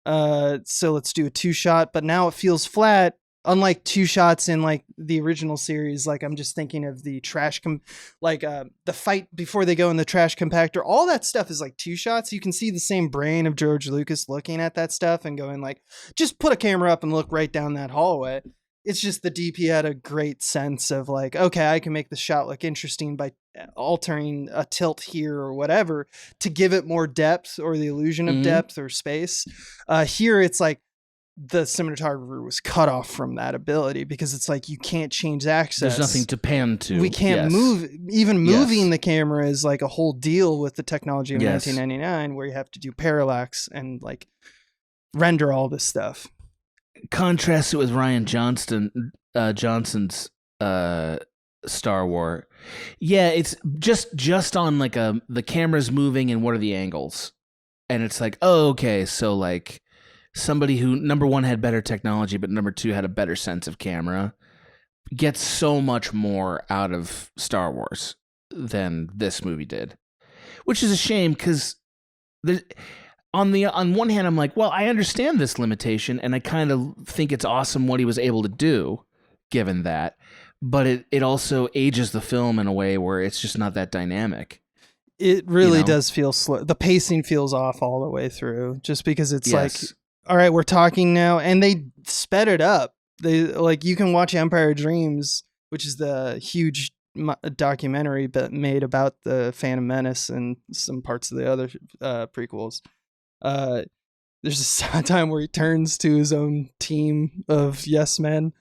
So let's do a 2-shot, but now it feels flat. Unlike 2 shots in like the original series, like I'm just thinking of the the fight before they go in the trash compactor, all that stuff is like 2 shots. You can see the same brain of George Lucas looking at that stuff and going like, just put a camera up and look right down that hallway. It's just the DP had a great sense of like, okay, I can make the shot look interesting by altering a tilt here or whatever to give it more depth or the illusion of depth or space. Here it's like, the cinematographer was cut off from that ability because it's like you can't change access. There's nothing to pan to. We can't move. Even moving the camera is like a whole deal with the technology of 1999, where you have to do parallax and like render all this stuff. Contrast it with Rian Johnson's Star Wars. Yeah, it's just on like the camera's moving and what are the angles, and it's like, oh, okay, so like. Somebody who, number one, had better technology, but number two, had a better sense of camera, gets so much more out of Star Wars than this movie did. Which is a shame, because on one hand, I'm like, well, I understand this limitation, and I kind of think it's awesome what he was able to do, given that. But it also ages the film in a way where it's just not that dynamic. It really does feel slow. The pacing feels off all the way through, just because it's like... All right, we're talking now, and they sped it up. They like you can watch Empire Dreams, which is the huge documentary but made about the Phantom Menace and some parts of the other prequels. There's a time where he turns to his own team of yes men,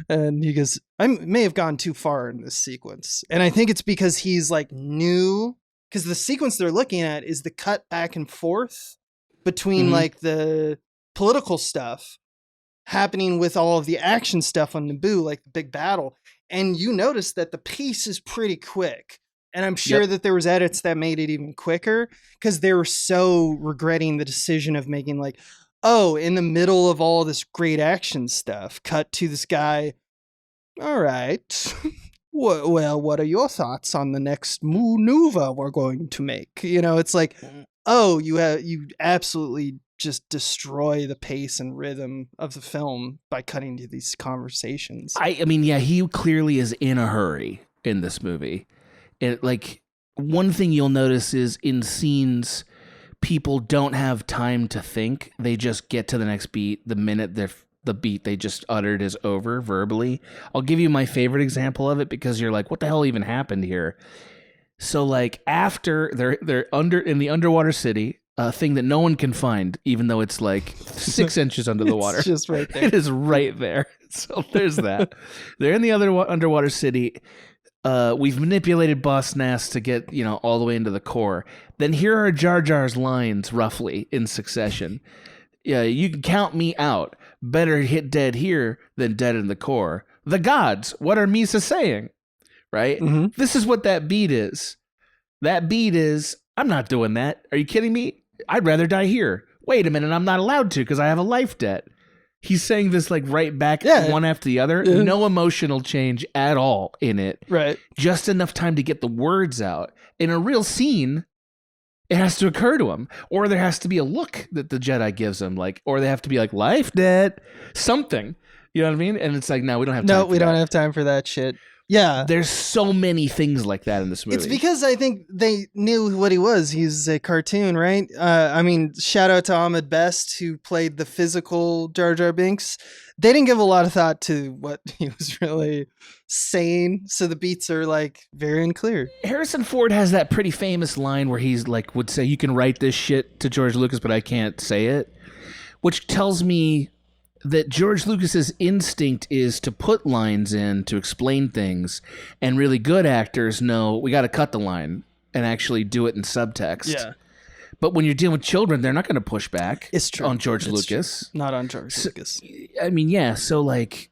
and he goes, "I may have gone too far in this sequence," and I think it's because he's like new, because the sequence they're looking at is the cut back and forth between like the political stuff happening with all of the action stuff on Naboo, like the big battle. And you notice that the pace is pretty quick. And I'm sure that there was edits that made it even quicker because they were so regretting the decision of making like, oh, in the middle of all this great action stuff, cut to this guy. All right. Well, what are your thoughts on the next maneuver we're going to make? You know, it's like, oh, you absolutely just destroy the pace and rhythm of the film by cutting to these conversations. I mean, yeah, he clearly is in a hurry in this movie. Like, one thing you'll notice is in scenes, people don't have time to think. They just get to the next beat the minute the beat they just uttered is over verbally. I'll give you my favorite example of it because you're like, what the hell even happened here? So, like, after they're in the underwater city, a thing that no one can find, even though it's like 6 inches under the water. It's just right there. It is right there. So there's that. They're in the other underwater city. We've manipulated Boss Nass to get, all the way into the core. Then here are Jar Jar's lines, roughly, in succession. Yeah, you can count me out. Better hit dead here than dead in the core. The gods, what are Misa saying? Right? Mm-hmm. This is what that beat is. That beat is, I'm not doing that. Are you kidding me? I'd rather die here. Wait a minute, I'm not allowed to because I have a life debt. He's saying this like right back, one after the other. Yeah. No emotional change at all in it. Right. Just enough time to get the words out. In a real scene, it has to occur to him. Or there has to be a look that the Jedi gives him. Or they have to be like, life debt, something. You know what I mean? And it's like, no, we don't have time for that. No, we don't have time for that shit. Yeah. There's so many things like that in this movie. It's because I think they knew what he was. He's a cartoon, right? I mean, shout out to Ahmed Best, who played the physical Jar Jar Binks. They didn't give a lot of thought to what he was really saying, so the beats are like very unclear. Harrison Ford has that pretty famous line where he's like, would say, you can write this shit to George Lucas, but I can't say it, which tells me that George Lucas's instinct is to put lines in to explain things, and really good actors know we got to cut the line and actually do it in subtext. Yeah. But when you're dealing with children, they're not going to push back. It's true. On George Lucas. True. Not on George Lucas. I mean, yeah. So like,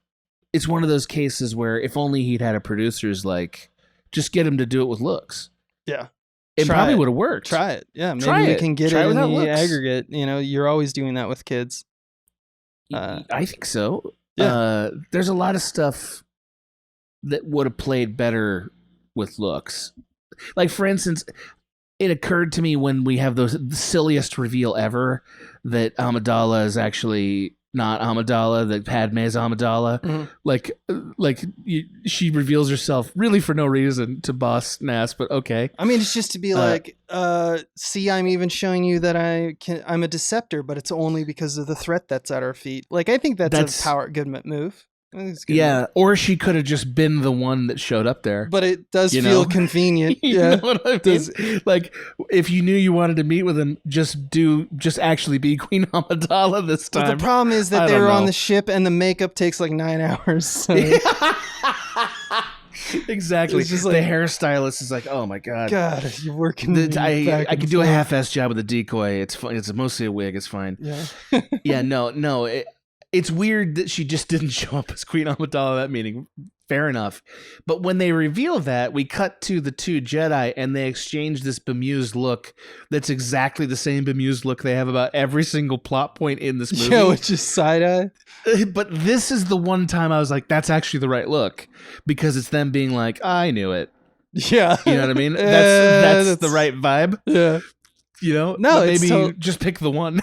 it's one of those cases where if only he'd had a producer's like, just get him to do it with looks. Yeah. it probably would have worked. Try it. Yeah, maybe we can get it in the aggregate. You know, you're always doing that with kids. I think so. Yeah. There's a lot of stuff that would have played better with looks. Like, for instance, it occurred to me when we have the silliest reveal ever that Amidala is actually not Amidala, that Padme is Amidala. Mm-hmm. She reveals herself really for no reason to boss Nass, but okay. I mean, it's just to be see, I'm even showing you that I'm a deceptor, but it's only because of the threat that's at our feet. Like, I think that's a good move. Yeah, or she could have just been the one that showed up there. But it does feel convenient. You know what I mean? Like, if you knew you wanted to meet with him, just actually be Queen Amidala this time. But the problem is that they were on the ship and the makeup takes like 9 hours. So. Exactly. It's just like, the hairstylist is like, oh my god, you're working. I could do a half-assed job with a decoy. It's fine. It's mostly a wig. It's fine. Yeah. Yeah. No. It's weird that she just didn't show up as Queen Amidala at that meeting. Fair enough. But when they reveal that, we cut to the two Jedi and they exchange this bemused look that's exactly the same bemused look they have about every single plot point in this movie. Yeah, which is side-eye. But this is the one time I was like, that's actually the right look. Because it's them being like, I knew it. Yeah. You know what I mean? That's the right vibe. Yeah. You know? No, but maybe just pick the one.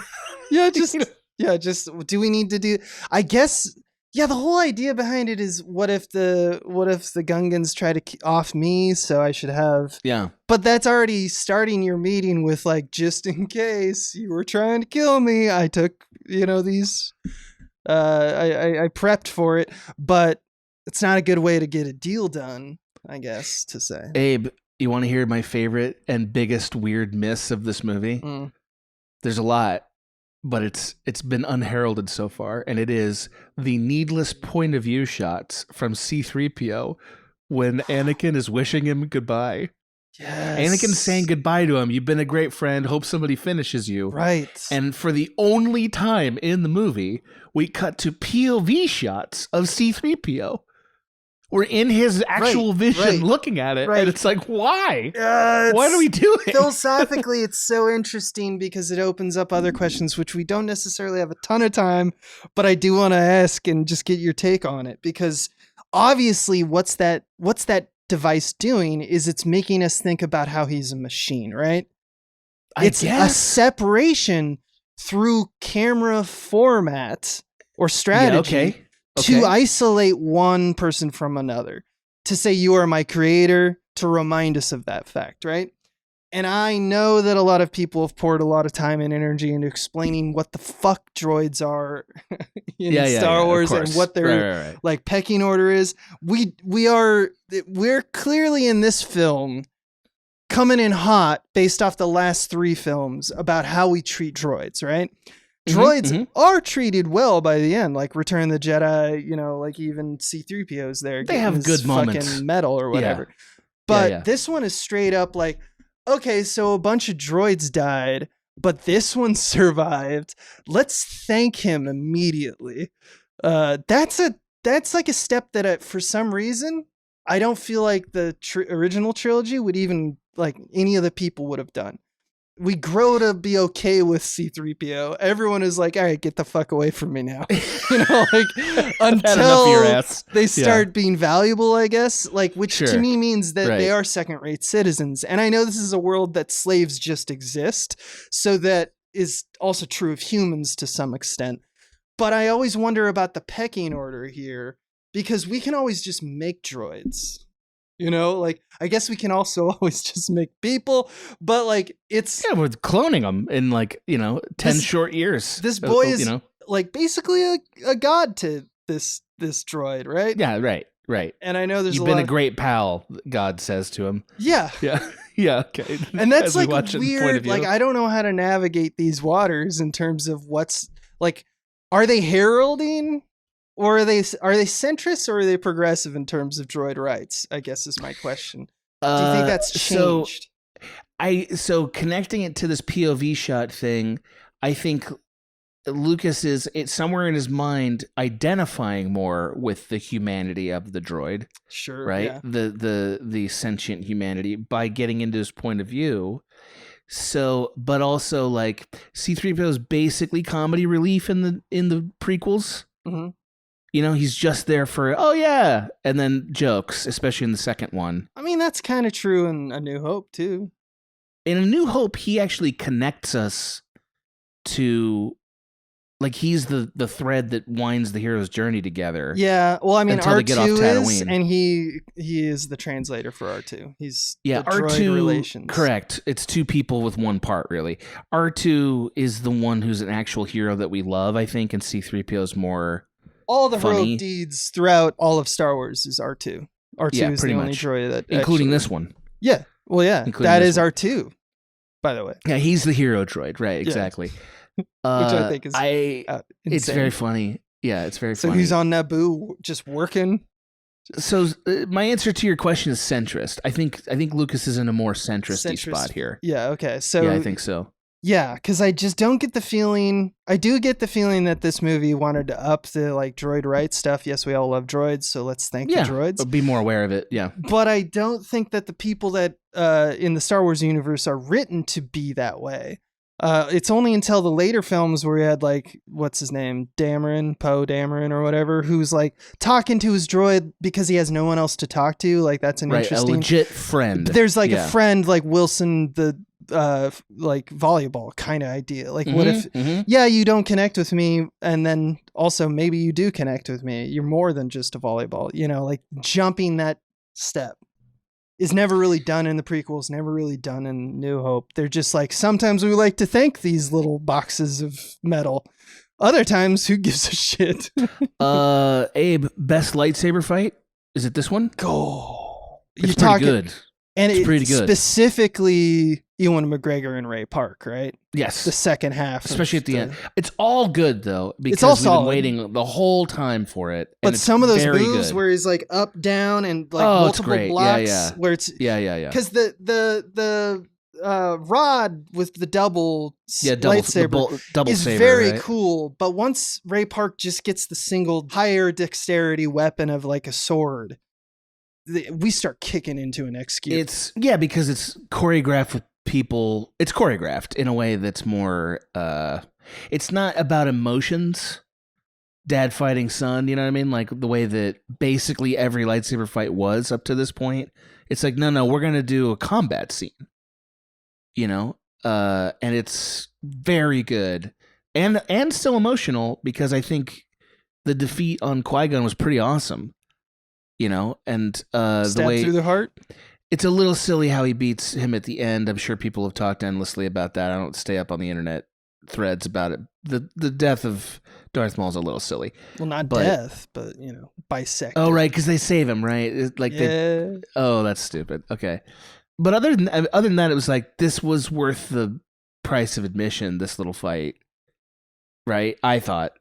Yeah, just... Yeah, just do we need to do? I guess. Yeah, the whole idea behind it is what if the Gungans try to off me, so I should have. Yeah. But that's already starting your meeting with like, just in case you were trying to kill me, I took these. I prepped for it, but it's not a good way to get a deal done, I guess to say. Abe, you want to hear my favorite and biggest weird miss of this movie? Mm. There's a lot. But it's been unheralded so far, and it is the needless point of view shots from C-3PO when Anakin is wishing him goodbye. Yes. Anakin's saying goodbye to him. You've been a great friend. Hope somebody finishes you. Right. And for the only time in the movie, we cut to POV shots of C-3PO. We're in his actual vision looking at it, and it's like, why? Why do we do it? Philosophically, it's so interesting because it opens up other questions, which we don't necessarily have a ton of time, but I do want to ask and just get your take on it. Because obviously, what's that device doing is it's making us think about how he's a machine, right? It's a separation through camera format or strategy. Yeah, okay. To isolate one person from another, to say you are my creator, to remind us of that fact, right? And I know that a lot of people have poured a lot of time and energy into explaining what the fuck droids are in Star Wars and what their like pecking order is. We're clearly in this film coming in hot based off the last 3 films about how we treat droids, right? Droids are treated well by the end, like Return of the Jedi, like even C-3PO's there. They have good moments. Fucking medal or whatever. Yeah. But this one is straight up like, okay, so a bunch of droids died, but this one survived. Let's thank him immediately. That's like a step that for some reason, I don't feel like the original trilogy would even, like any of the people would have done. We grow to be okay with C-3PO. Everyone is like, all right, get the fuck away from me now. Until they start being valuable, I guess. Like, which to me means that they are second-rate citizens. And I know this is a world that slaves just exist. So that is also true of humans to some extent. But I always wonder about the pecking order here, because we can always just make droids. I guess we can also always just make people, but like it's... Yeah, we're cloning them in 10 short years. This boy is like basically a god to this droid, right? Yeah, right. And I know You've been a great pal, God says to him. Yeah. Yeah, okay. And that's like weird, like I don't know how to navigate these waters in terms of what's like, are they heralding? Or are they centrist or are they progressive in terms of droid rights? I guess is my question. Do you think that's changed? So connecting it to this POV shot thing, I think Lucas is somewhere in his mind identifying more with the humanity of the droid. Sure. Right. Yeah. The sentient humanity by getting into his point of view. So, but also like C-3PO is basically comedy relief in the prequels. Mm-hmm. You know, he's just there for, oh yeah, and then jokes, especially in the second one. I mean, that's kind of true in A New Hope too. In A New Hope, he actually connects us to, like, he's the thread that winds the hero's journey together. Yeah, well, I mean, until they get off R2 is, Tatooine. and he is the translator for R2. He's the R2 droid relations. Correct. It's two people with one part, really. R2 is the one who's an actual hero that we love, I think, and C-3PO is more all the funny. heroic deeds throughout all of Star Wars is R2. R2 is the only droid that including this one. Yeah. Well, yeah. That is R2, by the way. Yeah, he's the hero droid, right? Exactly. Which I think is it's very funny. Yeah, it's very funny. So he's on Naboo just working. So my answer to your question is centrist. I think Lucas is in a more centrist-y spot here. Yeah, okay. So yeah, I think so. Yeah, because I just don't get the feeling. I do get the feeling that this movie wanted to up the like droid rights stuff. Yes, we all love droids, so let's thank the droids. But be more aware of it. Yeah. But I don't think that the people that in the Star Wars universe are written to be that way. It's only until the later films where we had like, what's his name, Poe Dameron or whatever, who's like talking to his droid because he has no one else to talk to. Like that's an interesting, a legit friend. There's like a friend like Wilson the like volleyball kind of idea. Like what if you don't connect with me, and then also maybe you do connect with me. You're more than just a volleyball. You know, like jumping that step is never really done in the prequels, never really done in New Hope. They're just like, sometimes we like to thank these little boxes of metal. Other times, who gives a shit? Abe, best lightsaber fight? Is it this one? Go. It's pretty good. And it's pretty good. Specifically Ewan McGregor and Ray Park, right? Yes. The second half. Especially at the end. It's all good, though, because it's all we've solid. been waiting the whole time for it. But some of those moves where he's like up, down, and like multiple blocks, where it's... Yeah. Because the rod with the double lightsaber double is saber, very right? cool. But once Ray Park just gets the single higher dexterity weapon of like a sword, we start kicking into an excuse. Because it's choreographed with people. It's choreographed in a way that's more. It's not about emotions. Dad fighting son, you know what I mean? Like the way that basically every lightsaber fight was up to this point. It's like, no, we're gonna do a combat scene. You know, and it's very good and still emotional because I think the defeat on Qui-Gon was pretty awesome. You know, and the way through the heart. It's a little silly how he beats him at the end. I'm sure people have talked endlessly about that. I don't stay up on the internet threads about it. The death of Darth Maul is a little silly. Well, not death, but you know, bisect. Oh, right, because they save him, right? That's stupid. Okay, but other than that, it was like this was worth the price of admission. This little fight, right? I thought.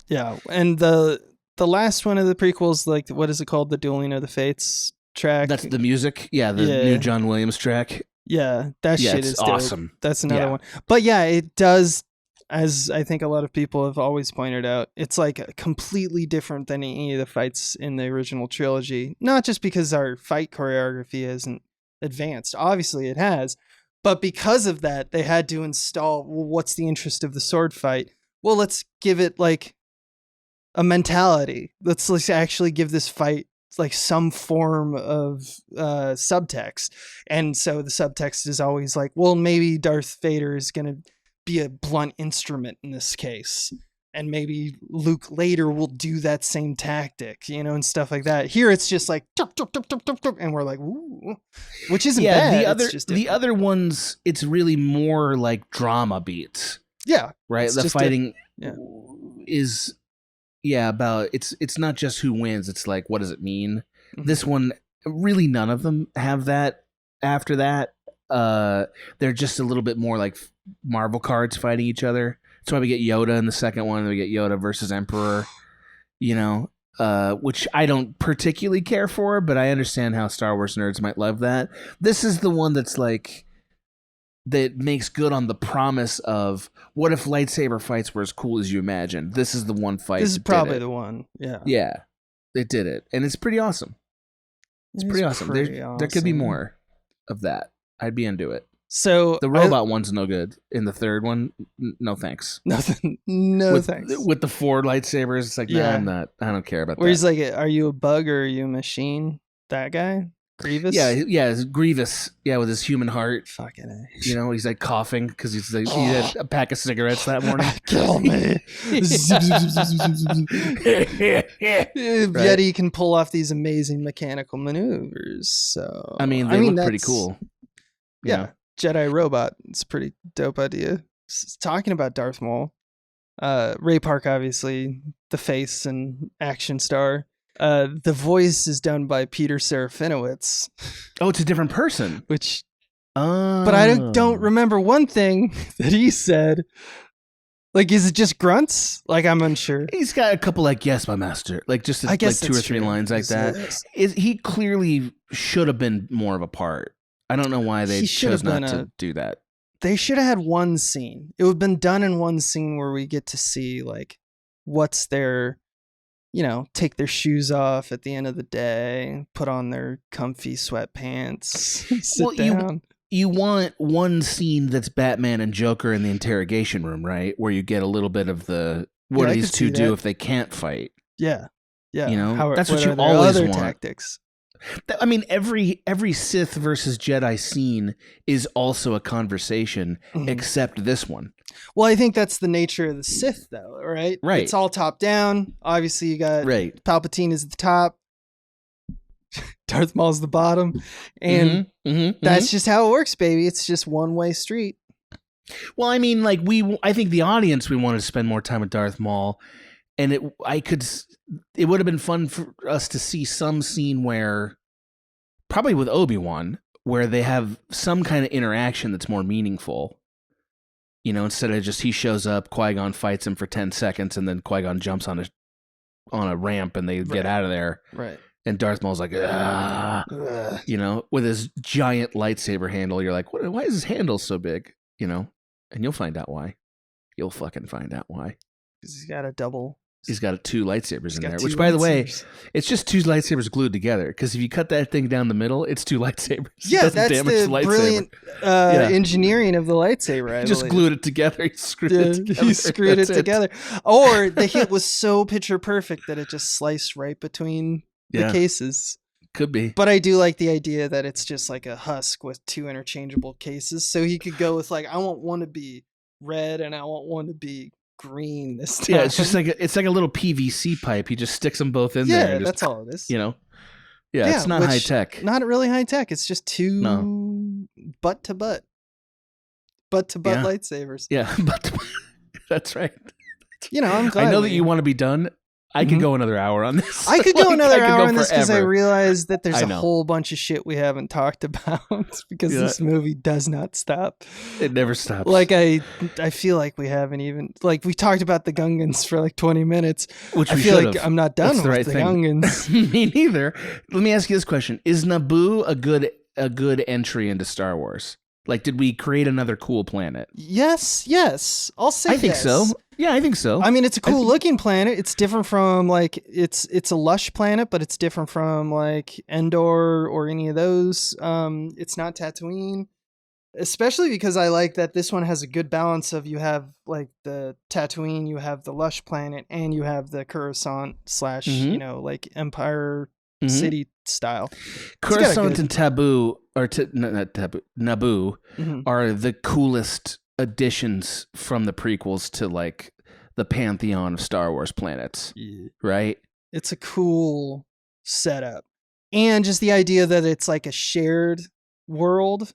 Yeah, and the last one of the prequels, like, what is it called? The Dueling of the Fates track. That's the music. Yeah, the new John Williams track. Yeah, that shit is awesome. Dope. That's another one. But yeah, it does, as I think a lot of people have always pointed out, it's like completely different than any of the fights in the original trilogy. Not just because our fight choreography isn't advanced. Obviously it has. But because of that, they had to install, well, what's the interest of the sword fight? Well, let's give it like a mentality. Let's actually give this fight like some form of subtext. And so the subtext is always like, well, maybe Darth Vader is going to be a blunt instrument in this case. And maybe Luke later will do that same tactic, you know, and stuff like that. Here it's just like, tuk, tuk, tuk, tuk, tuk, tuk, and we're like, ooh, which isn't bad. The other ones, it's really more like drama beats. Yeah. Right? The fighting is... Yeah, about it's not just who wins, it's like what does it mean? Mm-hmm. This one, really none of them have that after that. They're just a little bit more like Marvel cards fighting each other. That's why we get Yoda in the second one, and we get Yoda versus Emperor, you know, which I don't particularly care for, but I understand how Star Wars nerds might love that. This is the one that's like that makes good on the promise of what if lightsaber fights were as cool as you imagined? This is the one fight. This is probably the one. Yeah. Yeah. It did it. And it's pretty awesome. It's pretty awesome. There could be more of that. I'd be into it. So the robot one's no good. In the third one, no thanks. Nothing. Thanks. With the 4 lightsabers, it's like, nah, I'm not. I don't care about that. Where he's like, are you a bug or are you a machine? That guy? Grievous? Yeah, Grievous. Yeah, with his human heart. Fucking A. You know, he's like coughing because he had a pack of cigarettes that morning. Kill me. Yet he can pull off these amazing mechanical maneuvers. So I mean, they look pretty cool. Yeah. Jedi robot. It's a pretty dope idea. Talking about Darth Maul. Ray Park, obviously, the face and action star. The voice is done by Peter Serafinowicz. Oh, it's a different person. But I don't remember one thing that he said. Like, is it just grunts? Like, I'm unsure. He's got a couple like, yes, my master. Like, just like 2 or 3 lines like that. He clearly should have been more of a part. I don't know why they chose not to do that. They should have had one scene. It would have been done in one scene where we get to see, like, what's their... take their shoes off at the end of the day, put on their comfy sweatpants, sit down. You want one scene that's Batman and Joker in the interrogation room, right? Where you get a little bit of the what do these two do if they can't fight? Yeah. That's what you always want. Tactics. I mean, every Sith versus Jedi scene is also a conversation, except this one. Well, I think that's the nature of the Sith, though, right? Right. It's all top down. Obviously, you got Palpatine is the top, Darth Maul's the bottom, and that's just how it works, baby. It's just one-way street. Well, I mean, like I think the audience, we wanted to spend more time with Darth Maul, and it would have been fun for us to see some scene where, probably with Obi-Wan, where they have some kind of interaction that's more meaningful. Instead of just he shows up, Qui-Gon fights him for 10 seconds, and then Qui-Gon jumps on a ramp and they get out of there. Right. And Darth Maul's like, with his giant lightsaber handle. You're like, why is his handle so big? And you'll find out why. You'll fucking find out why. Because he's got a double. He's got 2 lightsabers in there, which, by the way, it's just 2 lightsabers glued together. Because if you cut that thing down the middle, it's 2 lightsabers. Yeah, that's the brilliant engineering of the lightsaber. He just glued it together. He screwed it together. Or the hit was so picture perfect that it just sliced right between the cases. Could be. But I do like the idea that it's just like a husk with 2 interchangeable cases. So he could go with, like, I want one to be red and I want one to be green this time. Yeah, it's just like a little PVC pipe. He just sticks them both in there. Yeah, that's all it is. Yeah, it's not high tech. Not really high tech. It's just 2 butt to butt lightsabers. Yeah, butt to butt. That's right. I'm glad. I know that you want to be done. I could go another hour on this. I could go another hour on this because I realized that there's a whole bunch of shit we haven't talked about because this movie does not stop. It never stops. Like I feel like we haven't even we talked about the Gungans for like 20 minutes. Which I feel like I'm not done with the Gungans. Me neither. Let me ask you this question: is Naboo a good entry into Star Wars? Like, did we create another cool planet? Yes. I'll say I think so. Yeah, I think so. I mean, it's a cool looking planet. It's different from it's a lush planet, but it's different from like Endor or any of those. It's not Tatooine, especially because I like that this one has a good balance of you have like the Tatooine, you have the lush planet, and you have the Coruscant / like Empire City style. Coruscant and Naboo are the coolest additions from the prequels to like the pantheon of Star Wars planets, right? It's a cool setup, and just the idea that it's like a shared world.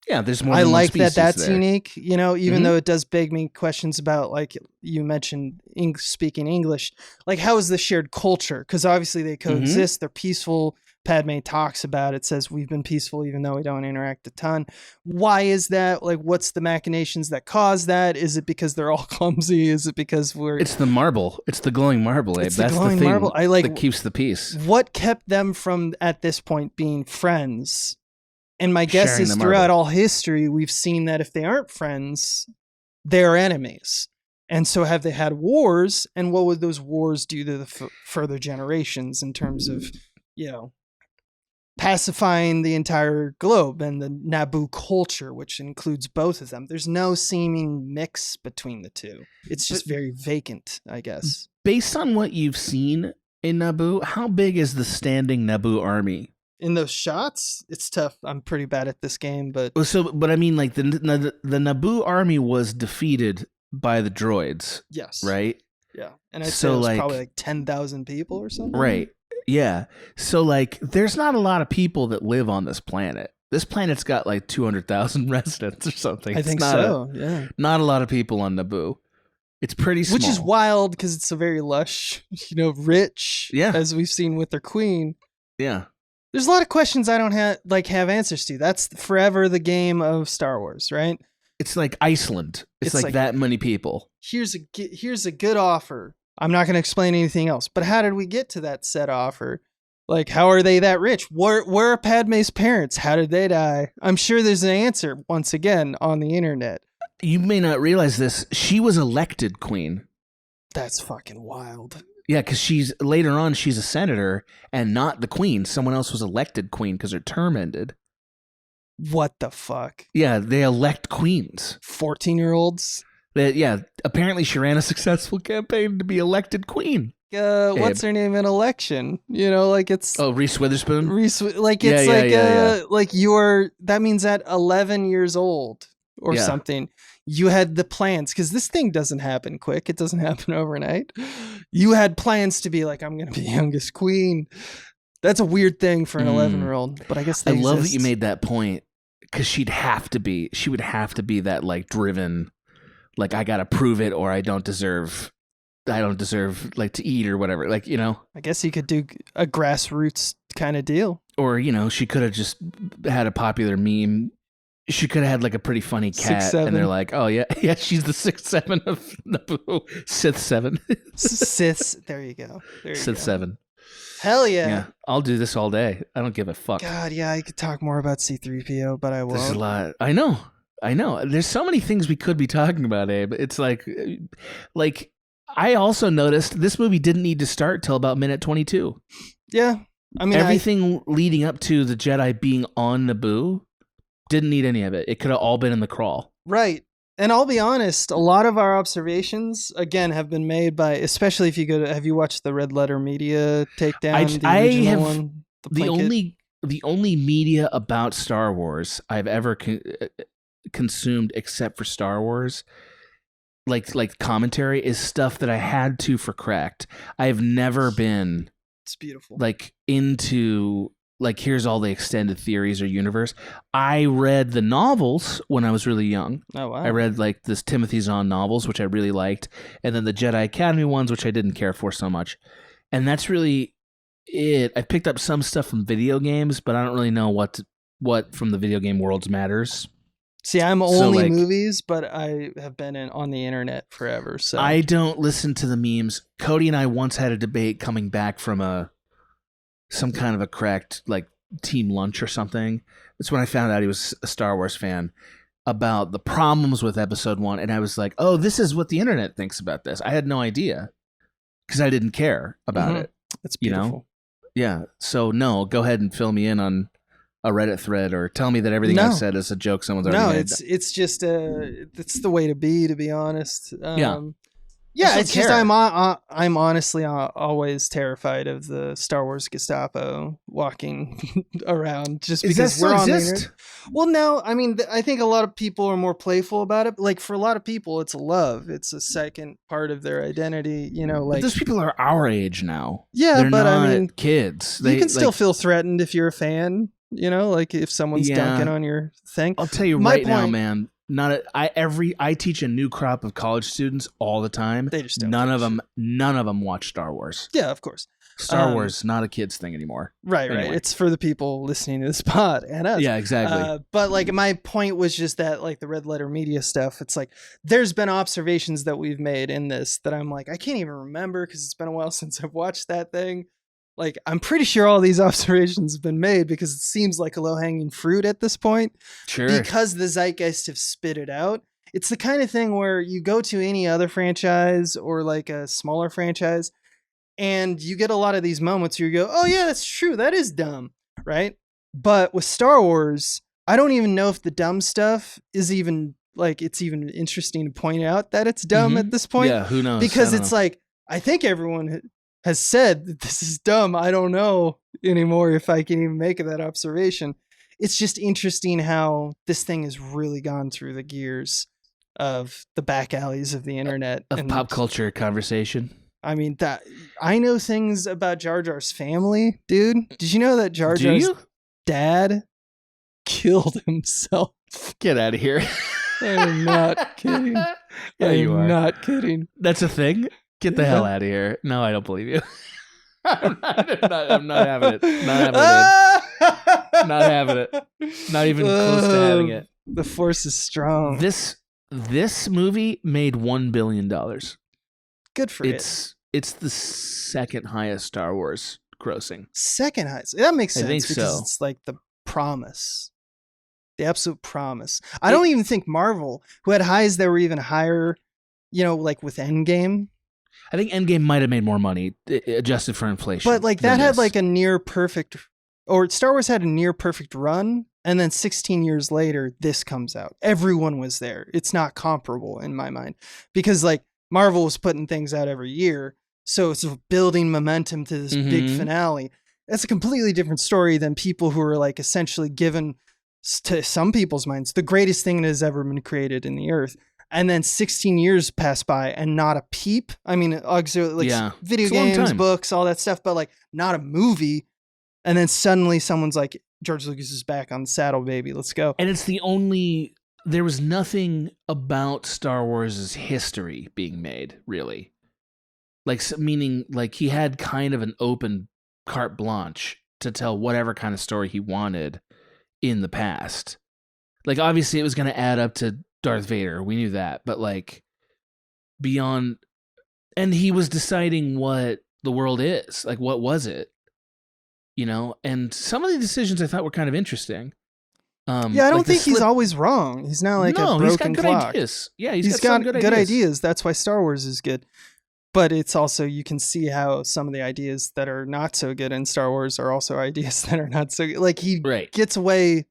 Yeah, there's more. I than like one species that's there. unique. Even though it does beg me questions about, like you mentioned, speaking English. Like, how is the shared culture? Because obviously they coexist. They're peaceful. Padme talks about it, says we've been peaceful even though we don't interact a ton. Why is that? Like, what's the machinations that cause that? Is it because they're all clumsy? Is it because It's the marble. It's the glowing marble, Abe. That's the thing marble. That keeps the peace. What kept them from, at this point, being friends? And my guess Sharing is the throughout marble. all history, we've seen that if they aren't friends, they're enemies. And so have they had wars? And what would those wars do to the further generations in terms of, pacifying the entire globe and the Naboo culture, which includes both of them? There's no seeming mix between the two. It's just very vacant, I guess. Based on what you've seen in Naboo, how big is the standing Naboo army? In those shots, it's tough. I'm pretty bad at this game, but I mean, like the Naboo army was defeated by the droids. Yes. Right? Yeah. And I'd say it was probably like 10,000 people or something. Right. Yeah. So like there's not a lot of people that live on this planet. This planet's got like 200,000 residents or something. I think so. Yeah. Not a lot of people on Naboo. It's pretty small. Which is wild because it's a very lush, rich, as we've seen with their queen. Yeah. There's a lot of questions I don't have answers to. That's forever the game of Star Wars, right? It's like Iceland. It's like that many people. Here's a good offer. I'm not going to explain anything else. But how did we get to that said offer? Like, how are they that rich? Where are Padme's parents? How did they die? I'm sure there's an answer, once again, on the internet. You may not realize this. She was elected queen. That's fucking wild. Yeah, because later on, she's a senator and not the queen. Someone else was elected queen because her term ended. What the fuck? Yeah, they elect queens. 14-year-olds? Yeah, apparently she ran a successful campaign to be elected queen. What's her name in election? It's Reese Witherspoon. That means at 11 years old or something, you had the plans, because this thing doesn't happen quick. It doesn't happen overnight. You had plans to be like, I'm going to be youngest queen. That's a weird thing for an 11-year-old, but I guess I love that you made that point, because she would have to be that like driven, like I got to prove it or I don't deserve like to eat or whatever. Like, I guess you could do a grassroots kind of deal. Or, she could have just had a popular meme. She could have had like a pretty funny cat, 6'7". and they're like, "Oh yeah, she's the 6'7" of Naboo, Sith 7, Sith. There you go. Sith 7. Hell yeah. Yeah, I'll do this all day. I don't give a fuck. God, yeah, I could talk more about C-3PO, but I won't. There's a lot. I know. There's so many things we could be talking about, Abe. It's like I also noticed this movie didn't need to start till about minute 22. Yeah, I mean everything leading up to the Jedi being on Naboo. Didn't need any of it. It could have all been in the crawl. Right. And I'll be honest, a lot of our observations, again, have been made by, especially if you have you watched the Red Letter Media takedown? The only media about Star Wars I've ever consumed, except for Star Wars, like commentary, is stuff that I had to for Cracked. I've never been... It's beautiful. Like into... Like, here's all the extended theories or universe. I read the novels when I was really young. Oh, wow. I read, like, this Timothy Zahn novels, which I really liked, and then the Jedi Academy ones, which I didn't care for so much. And that's really it. I picked up some stuff from video games, but I don't really know what from the video game worlds matters. See, I'm only movies, but I have been on the internet forever. So I don't listen to the memes. Cody and I once had a debate coming back from some kind of a Cracked like team lunch or something. That's when I found out he was a Star Wars fan, about the problems with episode 1. And I was like, oh, this is what the internet thinks about this. I had no idea because I didn't care about it. That's beautiful. Yeah. So no, go ahead and fill me in on a Reddit thread or tell me that everything I said is a joke someone's already made. No, it's just it's the way to be honest. Yeah, it's just I'm honestly always terrified of the Star Wars Gestapo walking around just because we're on the internet. Well, no, I mean, I think a lot of people are more playful about it. Like for a lot of people, it's a love. It's a second part of their identity. But those people are our age now. Yeah, they're but not I mean, kids. You can still feel threatened if you're a fan. Like if someone's dunking on your thing. I'll tell you now, man. I teach a new crop of college students all the time. They just don't. None of them watch Star Wars. Yeah, of course. Star Wars not a kid's thing anymore. Right. It's for the people listening to this pod and us. Yeah, exactly. But like my point was just that like the Red Letter Media stuff. It's like there's been observations that we've made in this that I'm like I can't even remember because it's been a while since I've watched that thing. like, I'm pretty sure all these observations have been made because it seems like a low-hanging fruit at this point. Sure. Because the zeitgeist have spit it out. It's the kind of thing where you go to any other franchise or like a smaller franchise and you get a lot of these moments where you go, oh yeah, that's true. That is dumb. Right. But with Star Wars, I don't even know if the dumb stuff is even like, it's even interesting to point out that it's dumb at this point. Yeah, who knows? Because it's like, I think everyone has said that this is dumb. I don't know anymore if I can even make that observation. It's just interesting how this thing has really gone through the gears of the back alleys of the internet. Of pop culture conversation. I mean, that I know things about Jar Jar's family, dude. Did you know that Jar Jar's dad killed himself? Get out of here. I'm not kidding. Yeah, you are. I'm not kidding. That's a thing? Get the hell out of here. No, I don't believe you. I'm not having it. Not having it. Not having it. Not even close to having it. The force is strong. This movie made $1 billion. Good for it. It's the second highest Star Wars grossing. Second highest. That makes sense. I think because it's like the promise. The absolute promise. I don't even think Marvel, who had highs that were even higher, like with Endgame. I think Endgame might have made more money adjusted for inflation. But like that had like a near perfect, or Star Wars had a near perfect run. And then 16 years later, this comes out. Everyone was there. It's not comparable in my mind because like Marvel was putting things out every year. So it's building momentum to this big finale. That's a completely different story than people who are like essentially given to some people's minds the greatest thing that has ever been created in the earth. And then 16 years pass by and not a peep. I mean, auxiliary, like video games, books, all that stuff, but like not a movie. And then suddenly someone's like, George Lucas is back on the saddle, baby. Let's go. And it's there was nothing about Star Wars' history being made, really. Like, meaning, like, he had kind of an open carte blanche to tell whatever kind of story he wanted in the past. Like, obviously, it was going to add up to Darth Vader. We knew that. But, like, beyond... And he was deciding what the world is. Like, what was it? And some of the decisions I thought were kind of interesting. I don't think he's always wrong. He's not like a broken he's got good clock. Ideas. Yeah, he's got good ideas. That's why Star Wars is good. But it's also, you can see how some of the ideas that are not so good in Star Wars are also ideas that are not so good. Like he gets away.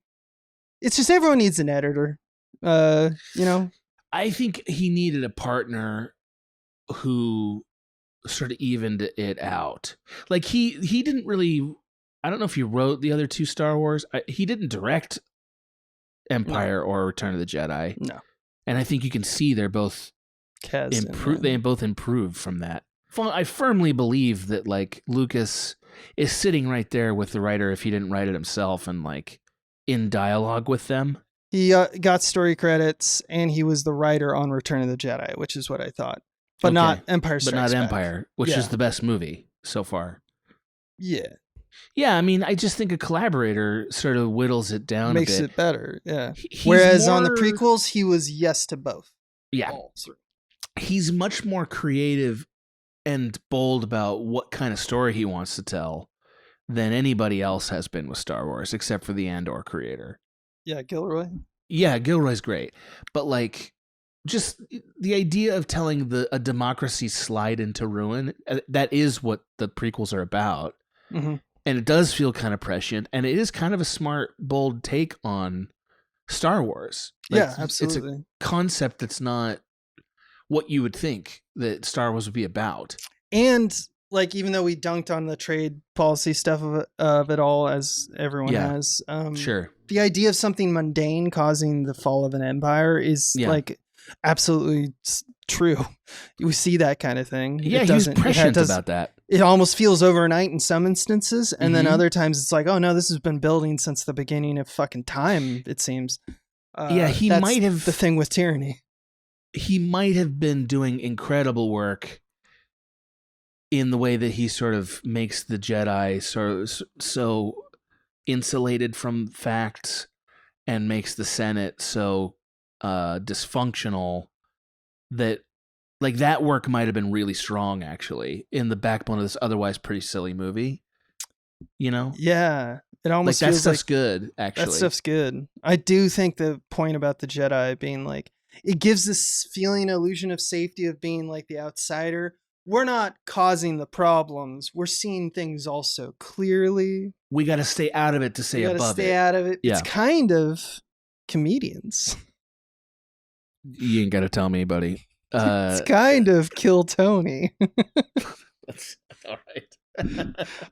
It's just everyone needs an editor. I think he needed a partner who sort of evened it out. Like he didn't really... I don't know if he wrote the other two Star Wars. He didn't direct Empire or Return of the Jedi. No. And I think you can see they're both improved. They both improved from that. I firmly believe that like Lucas is sitting right there with the writer if he didn't write it himself and like in dialogue with them. He got story credits and he was the writer on Return of the Jedi, which is what I thought. But not Empire Strikes Back. Empire, which is the best movie so far. Yeah. Yeah, I mean, I just think a collaborator sort of whittles it down Makes a bit. it better, yeah. Whereas on the prequels, he was yes to both. Yeah. He's much more creative and bold about what kind of story he wants to tell than anybody else has been with Star Wars, except for the Andor creator. Yeah, Gilroy. Yeah, Gilroy's great. But like, just the idea of telling a democracy slide into ruin, that is what the prequels are about. Mm-hmm. And it does feel kind of prescient, and it is kind of a smart, bold take on Star Wars. Like, yeah, absolutely. It's a concept that's not what you would think that Star Wars would be about. And like, even though we dunked on the trade policy stuff of it all, as everyone has, sure, the idea of something mundane causing the fall of an empire is like absolutely true. We see that kind of thing. Yeah, he was prescient about that. It almost feels overnight in some instances, and then other times it's like, oh no, this has been building since the beginning of fucking time, it seems. He might have... The thing with tyranny. He might have been doing incredible work in the way that he sort of makes the Jedi so insulated from facts and makes the Senate so dysfunctional that like that work might have been really strong actually in the backbone of this otherwise pretty silly movie. You know? Yeah. It almost like that feels stuff's like good, actually. that stuff's good. I do think the point about the Jedi being like, it gives this feeling, illusion of safety of being like the outsider. We're not causing the problems. We're seeing things also clearly. We got to stay out of it to stay above it. Stay out of it. Yeah. It's kind of comedians. You ain't got to tell me, buddy. It's kind of Kill Tony. That's all right.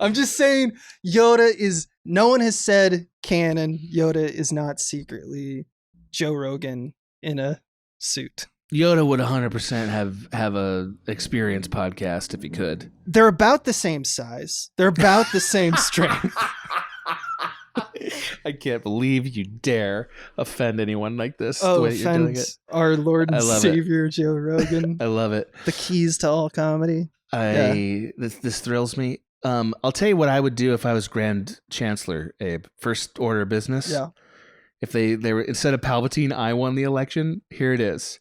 I'm just saying, no one has said canon. Yoda is not secretly Joe Rogan in a suit. Yoda would 100% have a experience podcast if he could. They're about the same size. They're about the same strength. I can't believe you dare offend anyone like this. Oh, the way you're doing it. Our Lord and Savior Joe Rogan. I love it. The keys to all comedy. This thrills me. I'll tell you what I would do if I was Grand Chancellor, Abe. First order of business. Yeah. If they were, instead of Palpatine, I won the election. Here it is.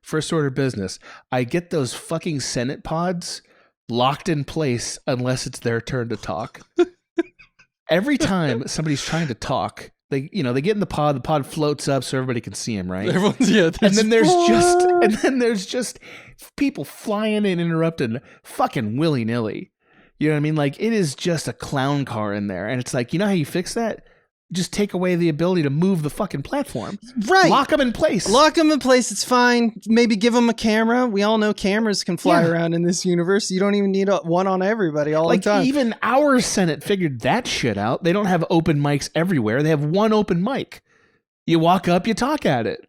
First order of business. I get those fucking Senate pods locked in place unless it's their turn to talk. Every time somebody's trying to talk, they get in the pod floats up so everybody can see him, right? And then there's just people flying in and interrupting fucking willy-nilly. You know what I mean? Like, it is just a clown car in there. And it's like, you know how you fix that? Just take away the ability to move the fucking platform. Right. Lock them in place. It's fine. Maybe give them a camera. We all know cameras can fly around in this universe. You don't even need one on everybody all the time. Even our Senate figured that shit out. They don't have open mics everywhere. They have one open mic. You walk up, you talk at it.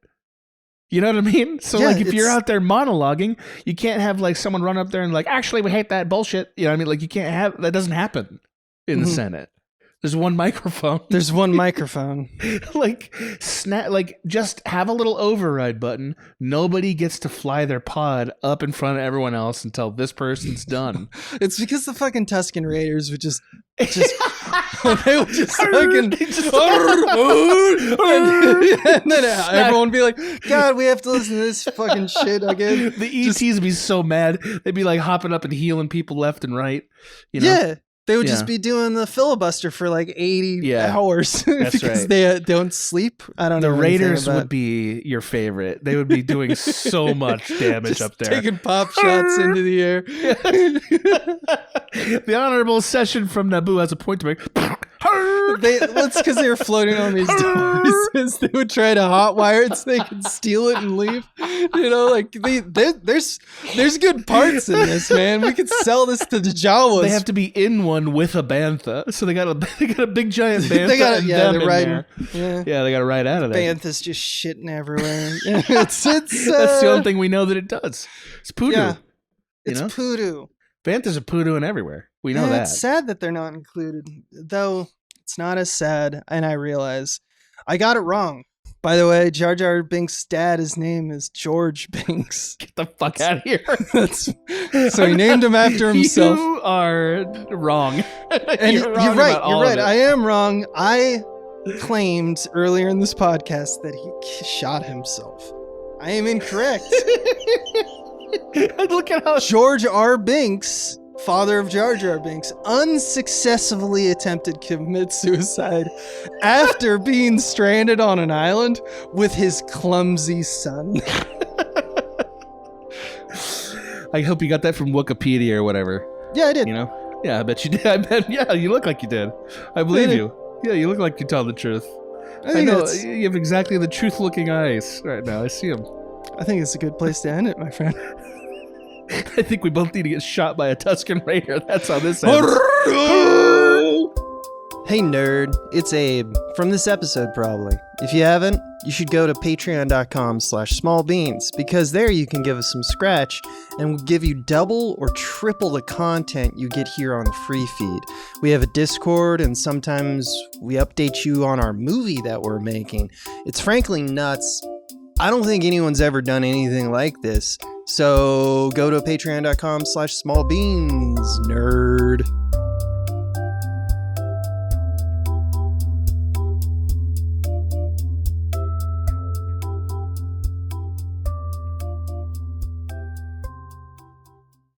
You know what I mean? So if you're out there monologuing, you can't have like someone run up there and like, actually, we hate that bullshit. You know what I mean? Like, you can't have, that doesn't happen in the Senate. There's one microphone. Just have a little override button. Nobody gets to fly their pod up in front of everyone else until this person's done. It's because the fucking Tusken Raiders would just they would just fucking and then everyone would be like, God, we have to listen to this fucking shit again. The ETs would be so mad. They'd be like hopping up and healing people left and right. You know? Yeah. They would just be doing the filibuster for like 80 hours because they don't sleep. I don't know. The Raiders would be your favorite. They would be doing so much damage up there. Taking pop shots into the air. The honorable session from Naboo has a point to make. It's because they were floating on these devices. They would try to hotwire it so they could steal it and leave. You know, like there's good parts in this, man. We could sell this to the Jawas. They have to be in one with a bantha, so they got a big giant bantha. They're riding. Yeah, they got to ride out of there. Bantha's just shitting everywhere. That's the only thing we know that it does. It's poodoo. Yeah, it's poodoo. Banthas are poodooing everywhere. We know that. It's sad that they're not included, though. It's not as sad, and I realize I got it wrong. By the way, Jar Jar Binks' dad, his name is George Binks. Get the fuck out of here. So he named him after himself. You are wrong. And you're right. You're right. I am wrong. I claimed earlier in this podcast that he shot himself. I am incorrect. Look at how George R. Binks, father of Jar Jar Binks, unsuccessfully attempted to commit suicide after being stranded on an island with his clumsy son. I hope you got that from Wikipedia or whatever. Yeah, I did. You know? Yeah, I bet you did. I bet. Yeah, you look like you did. I believe you. Yeah, you look like you tell the truth. I know. You have exactly the truth-looking eyes right now. I see them. I think it's a good place to end it, my friend. I think we both need to get shot by a Tusken Raider. That's how this ends. Hey nerd, it's Abe from this episode probably. If you haven't, you should go to patreon.com/smallbeans because there you can give us some scratch and we'll give you double or triple the content you get here on the free feed. We have a Discord and sometimes we update you on our movie that we're making. It's frankly nuts. I don't think anyone's ever done anything like this. So go to patreon.com/smallbeans, nerd.